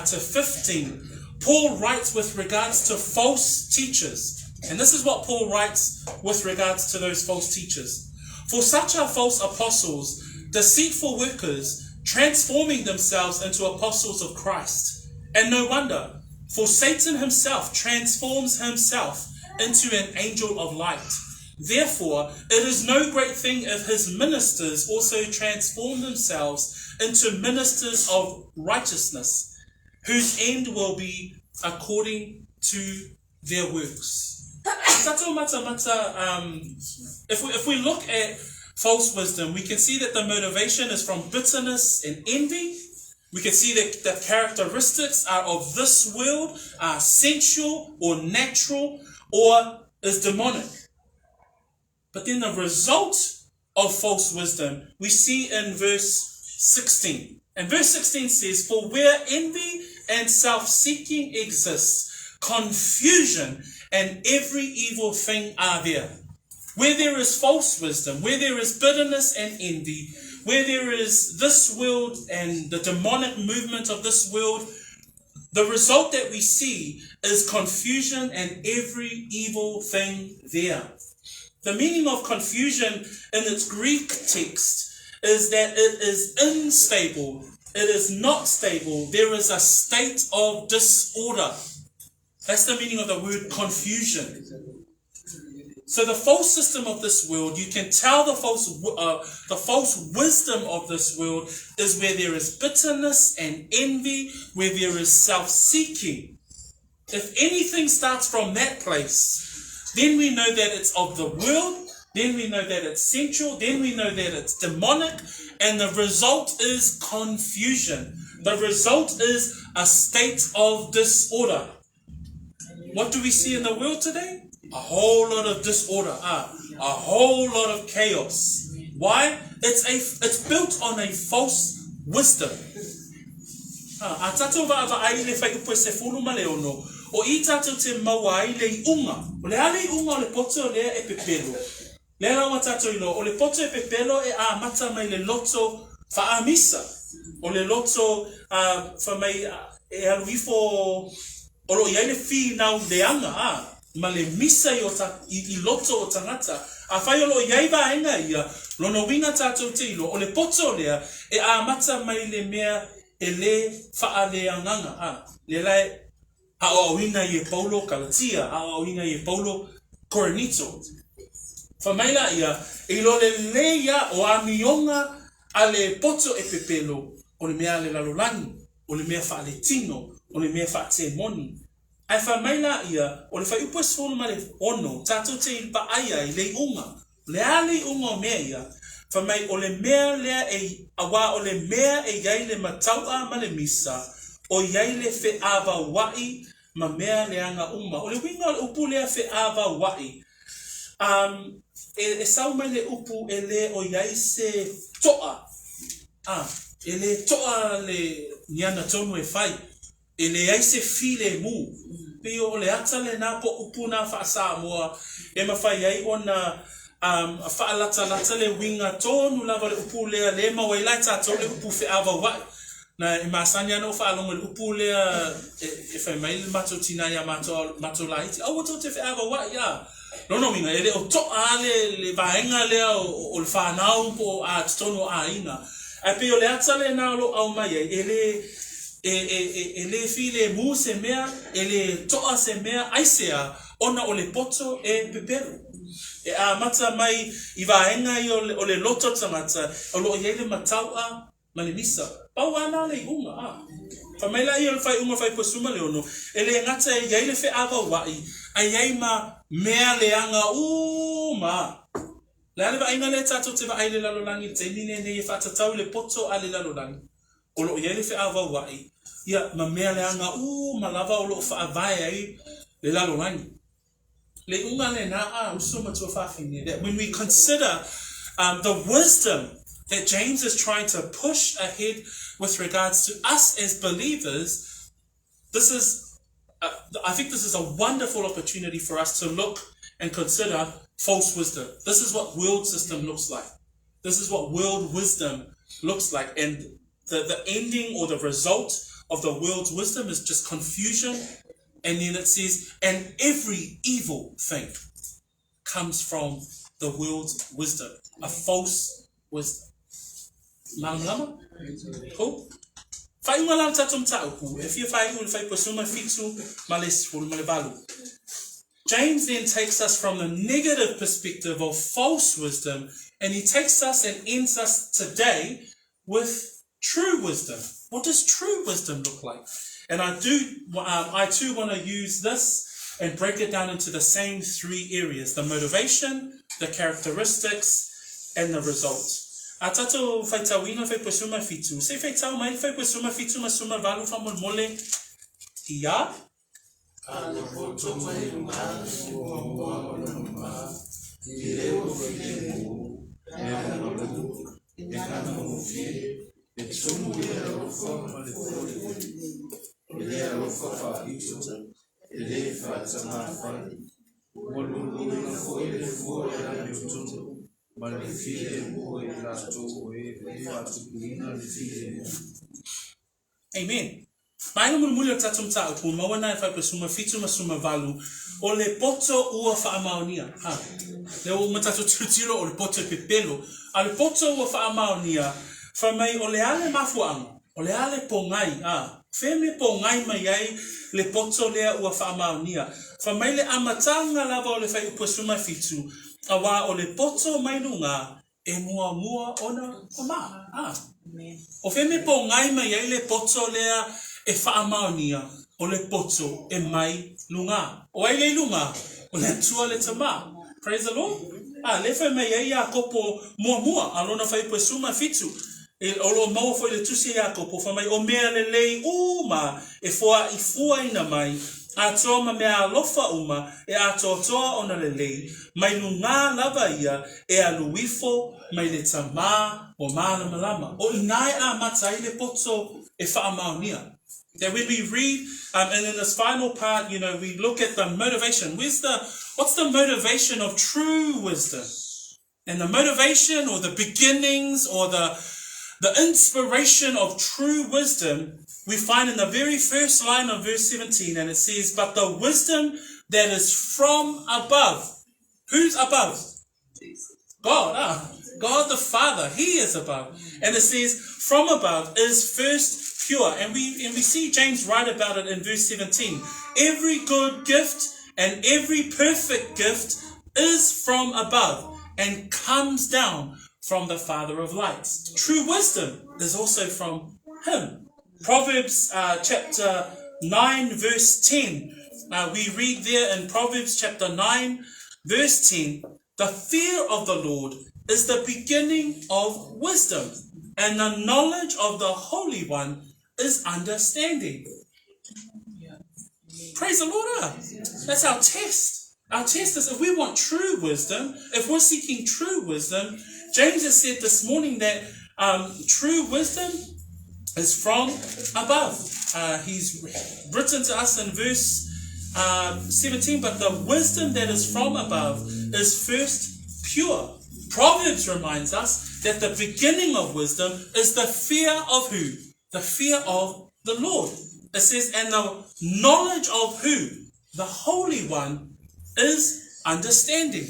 to 15, Paul writes with regards to false teachers. And this is what Paul writes with regards to those false teachers. For such are false apostles, deceitful workers, transforming themselves into apostles of Christ. And no wonder, for Satan himself transforms himself into an angel of light. Therefore, it is no great thing if his ministers also transform themselves into ministers of righteousness, whose end will be according to their works. If we look at false wisdom, we can see that the motivation is from bitterness and envy. We can see that the characteristics are of this world, are sensual or natural, or is demonic. But then the result of false wisdom we see in verse 16. And verse 16 says, for where envy and self-seeking exists, confusion and every evil thing are there. Where there is false wisdom, where there is bitterness and envy, where there is this world and the demonic movement of this world, the result that we see is confusion and every evil thing there. The meaning of confusion in its Greek text is that it is unstable. It is not stable. There is a state of disorder. That's the meaning of the word confusion. So the false system of this world, you can tell the false wisdom of this world is where there is bitterness and envy, where there is self-seeking. If anything starts from that place, then we know that it's of the world, then we know that it's sensual, then we know that it's demonic, and the result is confusion. The result is a state of disorder. What do we see in the world today? A whole lot of disorder, a whole lot of chaos. Why? It's built on a false wisdom. A tatou ai le fai ko se fulu maleono o I tatou te maua ai le unga. O le ale unga o le poto le e pepelo. Le la wa tatou ilo o le poto e pepelo e a mata mai le loto Whaamisa, o le loto whamai e aluifo o lo iai le whi nau leanga ma le misa i loto o tangata. A whai o lo iai vaenga ia, lono winga tātou te ilo, o le poto lea e mata mai le mea e le faaleanganga. Le lai a o winga i e Paulo Kalatia, a o winga i e Paulo Coronito. Whamaila ia, e lo le leia o amionga a le poto e pepelo, o le mea le lalolani, o le mea faale tino, o le mea faate moni. Ai whamaila ia, o le whai upo solo ma le ono, tātou te ilpa aia i le unga, le ale unga o mea ia, whamai o le mea lea e awa o le mea e iai le mataua ma le misa, o iai le fe awa wai ma mea leanga uma. O le winga o le upu lea fe awa wai. E sau mai le upu e le o iai se toa. E le toa le niana tonu e whai. E le iai se file mu. Pe o le ata le nā po upu nā whaasa moa. E mawhai ai o na whaalata le winga tonu lava le upu lea le mawailai tātou le upu fe awa wai. Na e masani ana o whaalonga le upu lea e whai mai le mato tina ia mato la iti. Au to te fe awa wai ia. Lono minga, e le o toa le vaenga lea o le whanau po a titono a ina. A pe o le ata le nā lo au mai e le file mu se mea, e le toa se mea aisea, ona o le poto e pepero. E a mata mai i vaenga i o le loto tangata, o lo iei le mataua ma le misa. Pau ana le unga, Whamaila i o le whai unga whai posuma le ono, e le ngata e iei le whi awa wai, a iei ma mea leanga ma. Le ale wa inga le tato te wa aile lalolangi, te nine ne e whatatau le poto a le lalolangi. O lo iei le whi awa wai, ia ma mea leanga ma lava o lo whaavai ai le lalolangi. Le unga le na usuma tua whawhine, that when we consider the wisdom that James is trying to push ahead with regards to us as believers, this is, I think this is a wonderful opportunity for us to look and consider false wisdom. This is what world system looks like. This is what world wisdom looks like. And the ending or the result of the world's wisdom is just confusion. And then it says, and every evil thing comes from the world's wisdom, a false wisdom. Lama? Cool? Whai unga lang tatum taupu, e fia whai ul whai pasuma fitu, males hul malevalu. James then takes us from the negative perspective of false wisdom, and he takes us and ends us today with true wisdom. What does true wisdom look like? And I too want to use this and break it down into the same three areas: the motivation, the characteristics, and the result. A tato whai tauina whai pasuma fitu. Se whai tau mai whai pasuma fitu ma suma valu whamon mole ia? Ale poto mai runga, ua mua o numa, I reo while mu, e ano lagu, e kano uwhi, e tumu I arofo ma le fōri, e le arofo whahitu, e le whaatama whai, molulu na fōi le fōi a miututu, ma le file mu e lato e whaatukuina le file. Amen. Maina mulumuli o tatum tau pu mawana e whai pasuma fitu ma suma valu o le poto ua whaamaonia. Le o matatu tutiro o le poto pepelo. A le poto ua whaamaonia whamai o le ale mafuanga, o le ale pongai. Wheme pongai mai ai le poto lea ua whaamaonia. Whamai le amatanga lava o le whai pasuma fitu awa o le poto mai lunga e mua ona ma. O wheme pongai mai ai le poto lea e whaamaonia o le poto e mai lunga. O ai le lunga, o le tua le tama. Praise the Lord. Le whai mai ai Iakopo mua, alona whai pasuma fitu. O lo mau foi le tusi Iakopo, wha mai o mea le lei uma, e fua I fua ina mai, a toa ma mea alofa uma, e a toa ona le lei, mai lunga lava ia, e a luifo, mai le tama, o malama. O inai a matai le poto e whaamaonia. That when we read, and in this final part, we look at the motivation. What's the motivation of true wisdom? And the motivation or the beginnings or the The inspiration of true wisdom we find in the very first line of verse 17, and it says, but the wisdom that is from above. Who's above? God. God the Father. He is above. And it says, from above is first pure. And we see James write about it in verse 17. Every good gift and every perfect gift is from above and comes down from the Father of lights. True wisdom is also from him. Proverbs chapter 9 verse 10. We read there in Proverbs chapter 9 verse 10. The fear of the Lord is the beginning of wisdom, and the knowledge of the Holy One is understanding. Praise the Lord. That's our test. Our test is if we want true wisdom, if we're seeking true wisdom, James has said this morning that true wisdom is from above. He's written to us in verse 17, but the wisdom that is from above is first pure. Proverbs reminds us that the beginning of wisdom is the fear of who? The fear of the Lord. It says, and the knowledge of who? The Holy One is understanding.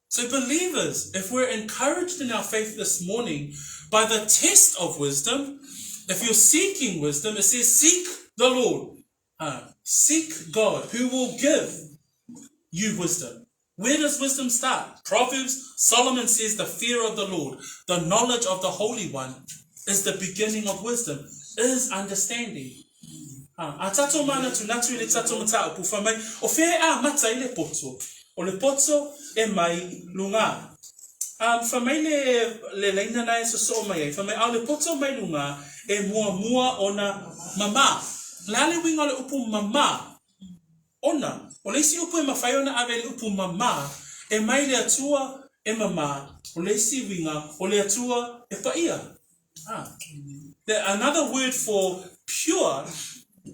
So believers, if we're encouraged in our faith this morning by the test of wisdom, if you're seeking wisdom, it says seek the Lord. Seek God who will give you wisdom. Where does wisdom start? Proverbs, Solomon says the fear of the Lord, the knowledge of the Holy One is the beginning of wisdom, is understanding. A tato mana tu natu ile tato mata upu fa mai o fe a mata ile poto o le poto e mai lunga fa mai le leina na so mai fa mai a le poto mai lunga e mua ona mama lale winga le upu mama ona o le si upu e mafai ona ave le upu mama e mai le atua e mama o le si winga o le atua e paia. Another word for pure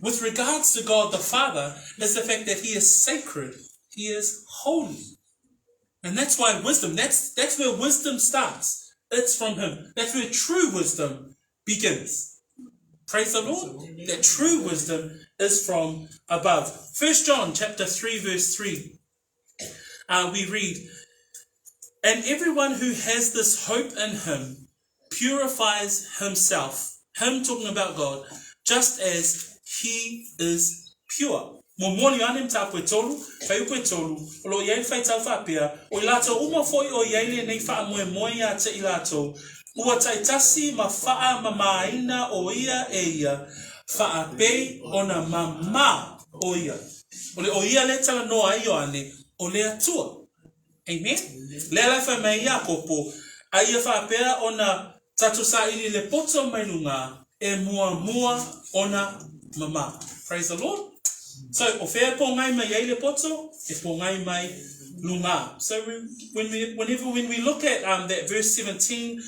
with regards to God the Father is the fact that he is sacred, he is holy. And that's why wisdom, that's where wisdom starts. It's from him. That's where true wisdom begins. Praise the Lord. That true wisdom is from above. 1 John chapter 3 verse 3. We read, and everyone who has this hope in him purifies himself. Him talking about God, just as he is pure. Momoli anem ta puetolu, fai puetolu, lo yai fai tau fapia, o ilato uma foi o yai nei fa moe moia te ilato, ua taitasi ma faa mamaina o ia e ia, faa pe ona mama o ia. Ole o ia le tala noa ioane, o le atua. Amen? Le la fa mai Iakopo, a ia fa pea ona tatu sa ili le poto mai lunga, e mua ona mama. Praise the Lord. So, o fea po ngai mai ele poto, e po ngai mai lunga. So, when we look at that verse 17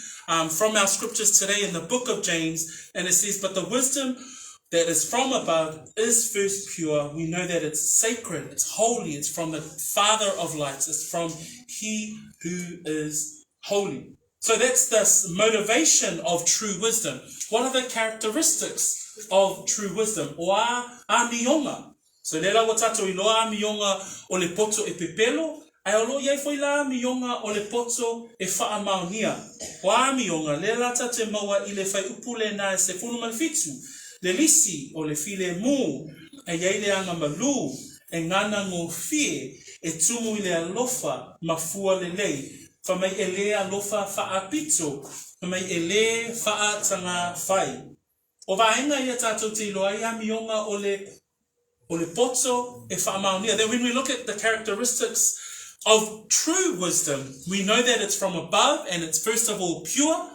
from our scriptures today in the book of James, and it says, but the wisdom that is from above is first pure. We know that it's sacred, it's holy, it's from the Father of lights, it's from he who is holy. So that's the motivation of true wisdom. What are the characteristics of true wisdom? Oa a mionga. So lela watato iloa mionga o le poto e pepelo. Ai olo iai foi la mionga o le poto e faa maunia. Oa mionga lela tate maua i le fai upule na se funu malfitu. Le lisi o le file mu. E iai le anga malu. E ngana ngō fie. E tumu i le alofa mafua le lei. Fa mai ele alofa faa pito. Fa mai ele faa tanga fai. O vaenga ia tatou te iloa ia mionga o le poto e faa maunia. Then when we look at the characteristics of true wisdom, we know that it's from above and it's first of all pure.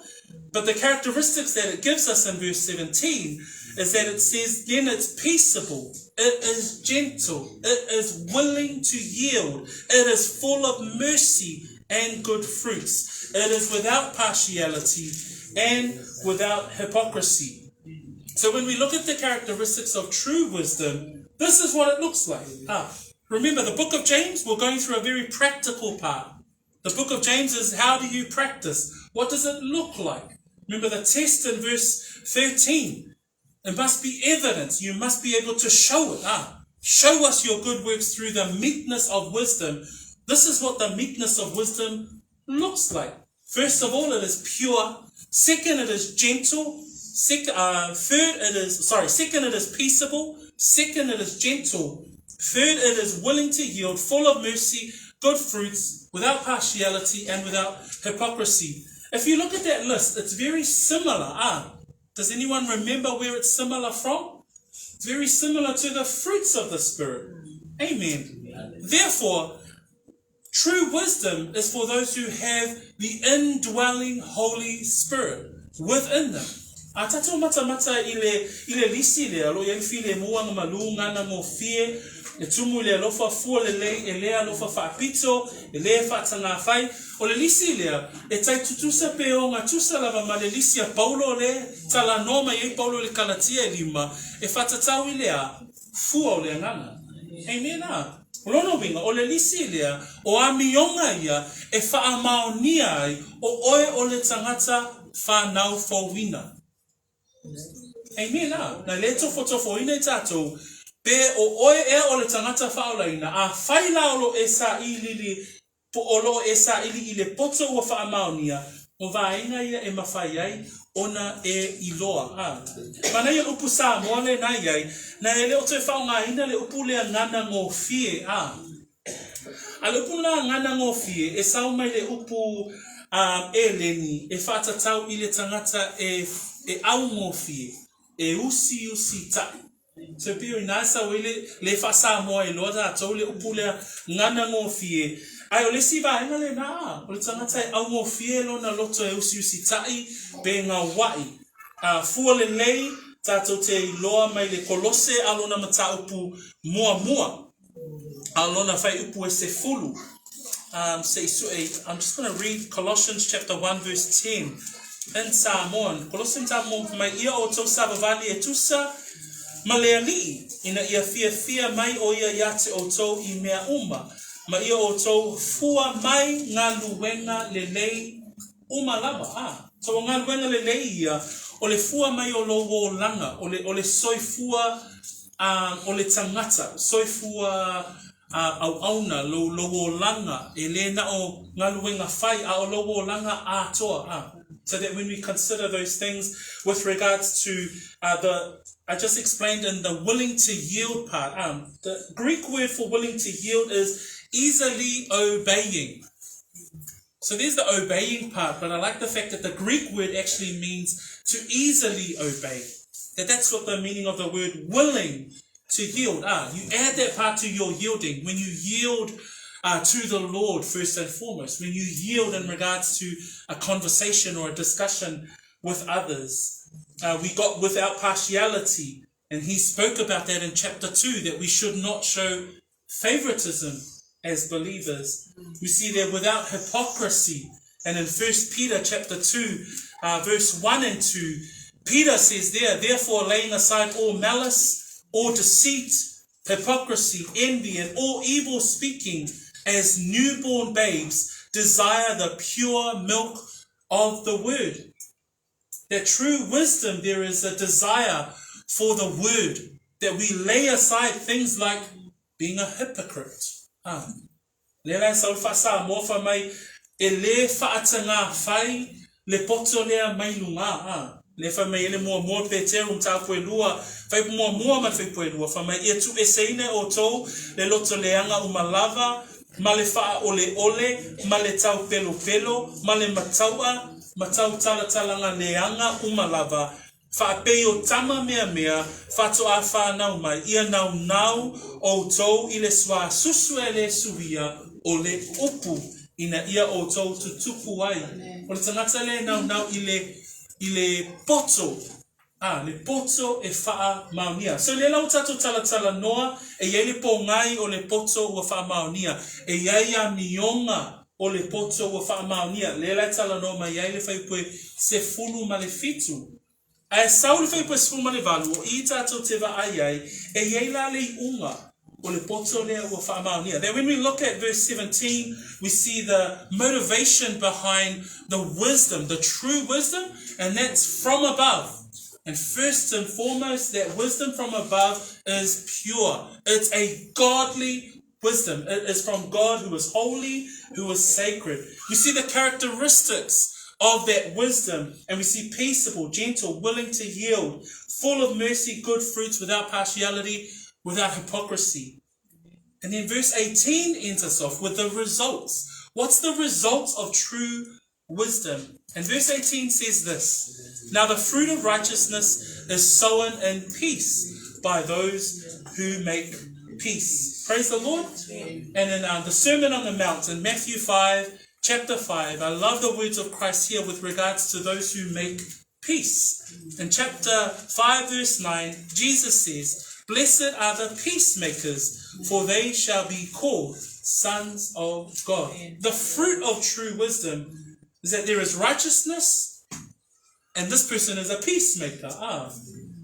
But the characteristics that it gives us in verse 17 is that it says, then it's peaceable, it is gentle, it is willing to yield, it is full of mercy and good fruits. It is without partiality and without hypocrisy. So when we look at the characteristics of true wisdom, this is what it looks like. Remember, the book of James, we're going through a very practical part. The book of James is how do you practice? What does it look like? Remember the test in verse 13. It must be evident. You must be able to show it. Show us your good works through the meekness of wisdom. This is what the meekness of wisdom looks like. First of all, it is pure. Second, it is gentle. Second, it is peaceable. Second, it is gentle. Third, it is willing to yield, full of mercy, good fruits, without partiality and without hypocrisy. If you look at that list, it's very similar. Does anyone remember where it's similar from? It's very similar to the fruits of the Spirit. Amen. Therefore, true wisdom is for those who have the indwelling Holy Spirit within them. Tato mata ile lisi le alo yang file muang malunga na mo fie e tumu le lofa fu le alofa fa pito le fa tanga fai o le lisi le e tai tutusa pe o nga tusa lava male lisi a Paulo le tala noma e Paulo le Galatia lima e fa tatau ile a fu o le ngana. Amen. Lono winga o le lisi le o amionga ia e fa amaonia ai o oe o le tangata fa nau fo wina. Amen. Na le Tofotofoina I tātou pe o oe o le tangata whaolaina a whaila olo e sa ilili po olo e sa ili le poto ua whaamaonia o vainga ia e mawhai ai ona e iloa. Mana ia upu sa moale na iai na e leo te whaongaina le upu lea ngana ngō fie. A le upu lea ngana ngō fie e sau mai le upu e leni e whātatau I le tangata e au ngō fie e usi tai. So pio nasa wele le whasa moa e loa tātou le upu lea ngana ngō fie. Ai o le si vaenga le nā, o le tangata e au ngō fie lo na loto e usi tai be ngā wai. Fua le lei tātou te loa mai le kolose alona mata upu mua. Alona whai upu e se fulu. I'm just going to read Colossians chapter 1 verse 10 in Samoan. Colossians Samoan mai ia o tau savavali e tusa maleali ina ia fia mai o ia iate o tau I mea uma. Ma ia o tau fua mai ngā luenga le lei uma lava. So ngā luenga le lei ia o le fua mai o lowo langa, o le soifua o le tangata, soifua au auna lowo langa e le na o ngaluenga fai a o lowo langa a toa. So that when we consider those things with regards to I just explained in the willing to yield part. The Greek word for willing to yield is easily obeying. So there's the obeying part, but I like the fact that the Greek word actually means to easily obey. That's what the meaning of the word willing to yield. You add that part to your yielding. When you yield to the Lord first and foremost, when you yield in regards to a conversation or a discussion with others, we got without partiality, and he spoke about that in chapter 2, that we should not show favoritism as believers. We see there without hypocrisy, and in 1 Peter chapter 2, verse 1 and 2, Peter says there, therefore laying aside all malice, all deceit, hypocrisy, envy, and all evil speaking, as newborn babes, desire the pure milk of the word. That true wisdom, there is a desire for the word, that we lay aside things like being a hypocrite. Lera sa fasa mo fa mai e le faatanga fai le poto lea mai lunga. Le fa mai le mo pe te ta koe lua fai mo ma fai koe lua fa mai e tu eseine o tou le loto leanga umalava ma le fa ole ma le tau pelo ma le matau tala leanga umalava fa pe o tama mea fa to a fa na mai ia nau o tou ile swa susuele suia o le upu ina ia o tou tutupu ai o le tangata le nau ile poto le poto e faa maonia. So le lau tato tala noa e iei le po ngai o le poto ua faa maonia e iei a mionga o le poto ua faa maonia le lai tala noa ma iei le whaipue se fulu ma le fitu a e sau le whaipue se fulu ma le valu o I tato te wa ai e iei la le unga Then when we look at verse 17, we see the motivation behind the wisdom, the true wisdom, and that's from above. And first and foremost, that wisdom from above is pure. It's a godly wisdom. It is from God who is holy, who is sacred. We see the characteristics of that wisdom, and we see peaceable, gentle, willing to yield, full of mercy, good fruits, without partiality, without hypocrisy. And then verse 18 ends us off with the results. What's the results of true wisdom? And verse 18 says this: now the fruit of righteousness is sown in peace by those who make peace. Praise the Lord. And in the Sermon on the Mount in Matthew 5, chapter 5, I love the words of Christ here with regards to those who make peace. In chapter 5, verse 9, Jesus says, blessed are the peacemakers, for they shall be called sons of God. The fruit of true wisdom is that there is righteousness, and this person is a peacemaker.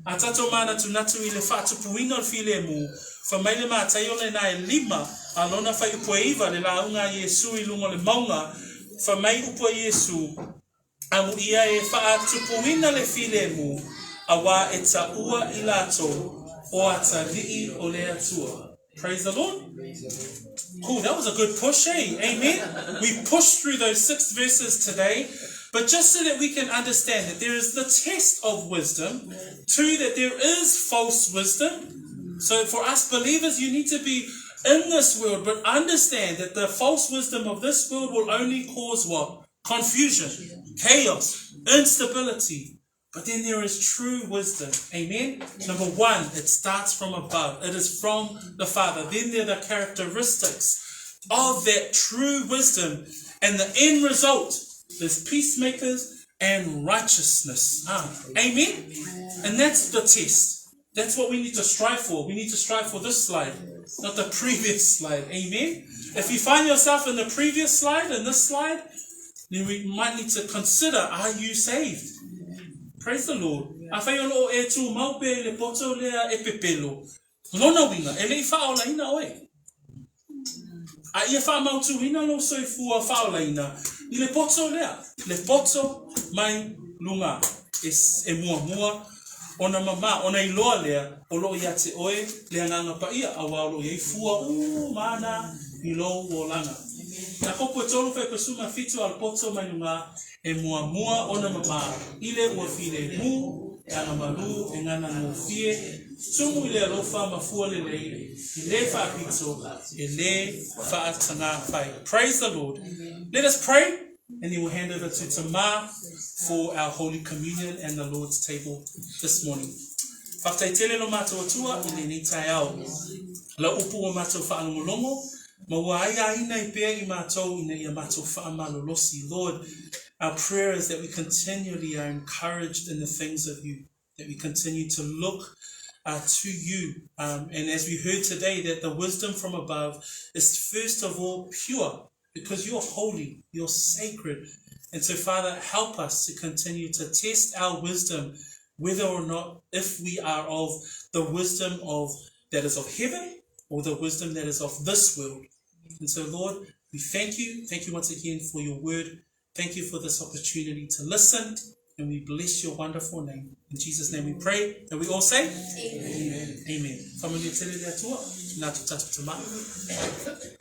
Atato mana tunatu ile fatu puino file mu. Famaile ma tayole na lima alona fa ipoiva le launga Yesu ilungo le maunga. Famai upo Yesu amu ia e fa atu puina le file mu awa eta ua ilato o atali o le atua. Praise the Lord. Cool, that was a good push, eh? Amen. We pushed through those 6 verses today, but just so that we can understand that there is the test of wisdom, 2, that there is false wisdom. So for us believers, you need to be in this world, but understand that the false wisdom of this world will only cause what? Confusion, chaos, instability. But then there is true wisdom. Amen. Number 1, it starts from above. It is from the Father. Then there are the characteristics of that true wisdom. And the end result is peacemakers and righteousness. Amen. And that's the test. That's what we need to strive for. We need to strive for this slide, not the previous slide. Amen. If you find yourself in the previous slide, in this slide, then we might need to consider, are you saved? Praise the Lord. Afayolo e tu maupe le poto lea e pepelo. Lona winga, ele faola ina oe. A ia fa mau tu ina lo soifua faola ina. I le poto lea. Le poto mai lunga. E mua. Ona mama, ona iloa lea. Olo ia te oe. Lea nganga pa ia. Awalo ia fua. Mana ilo o langa. Iakopo e tolu fai pesuma fitu al poto mai lunga. E mua ona mama. Ile ua file mu. E ana malu. E ngana ngofie. Sumu ile alofa mafua lele. Ile fa pito. Ile fa atanga fai. Praise the Lord. Let us pray. And then we'll hand over to Tamar for our Holy Communion and the Lord's table this morning. Whaktaitele no mātou atua, ile ni tai au. La upu o mātou whaalongolongo, ma ua aia ina I pēr I mātou ina ia mātou whaamalolosi. Lord, our prayer is that we continually are encouraged in the things of you, that we continue to look to you. And as we heard today, that the wisdom from above is first of all pure, because you're holy, you're sacred. And so, Father, help us to continue to test our wisdom, whether or not if we are of the wisdom of that is of heaven or the wisdom that is of this world. And so, Lord, we thank you. Thank you once again for your word. Thank you for this opportunity to listen. And we bless your wonderful name. In Jesus' name we pray. And we all say, Amen. Amen. Amen.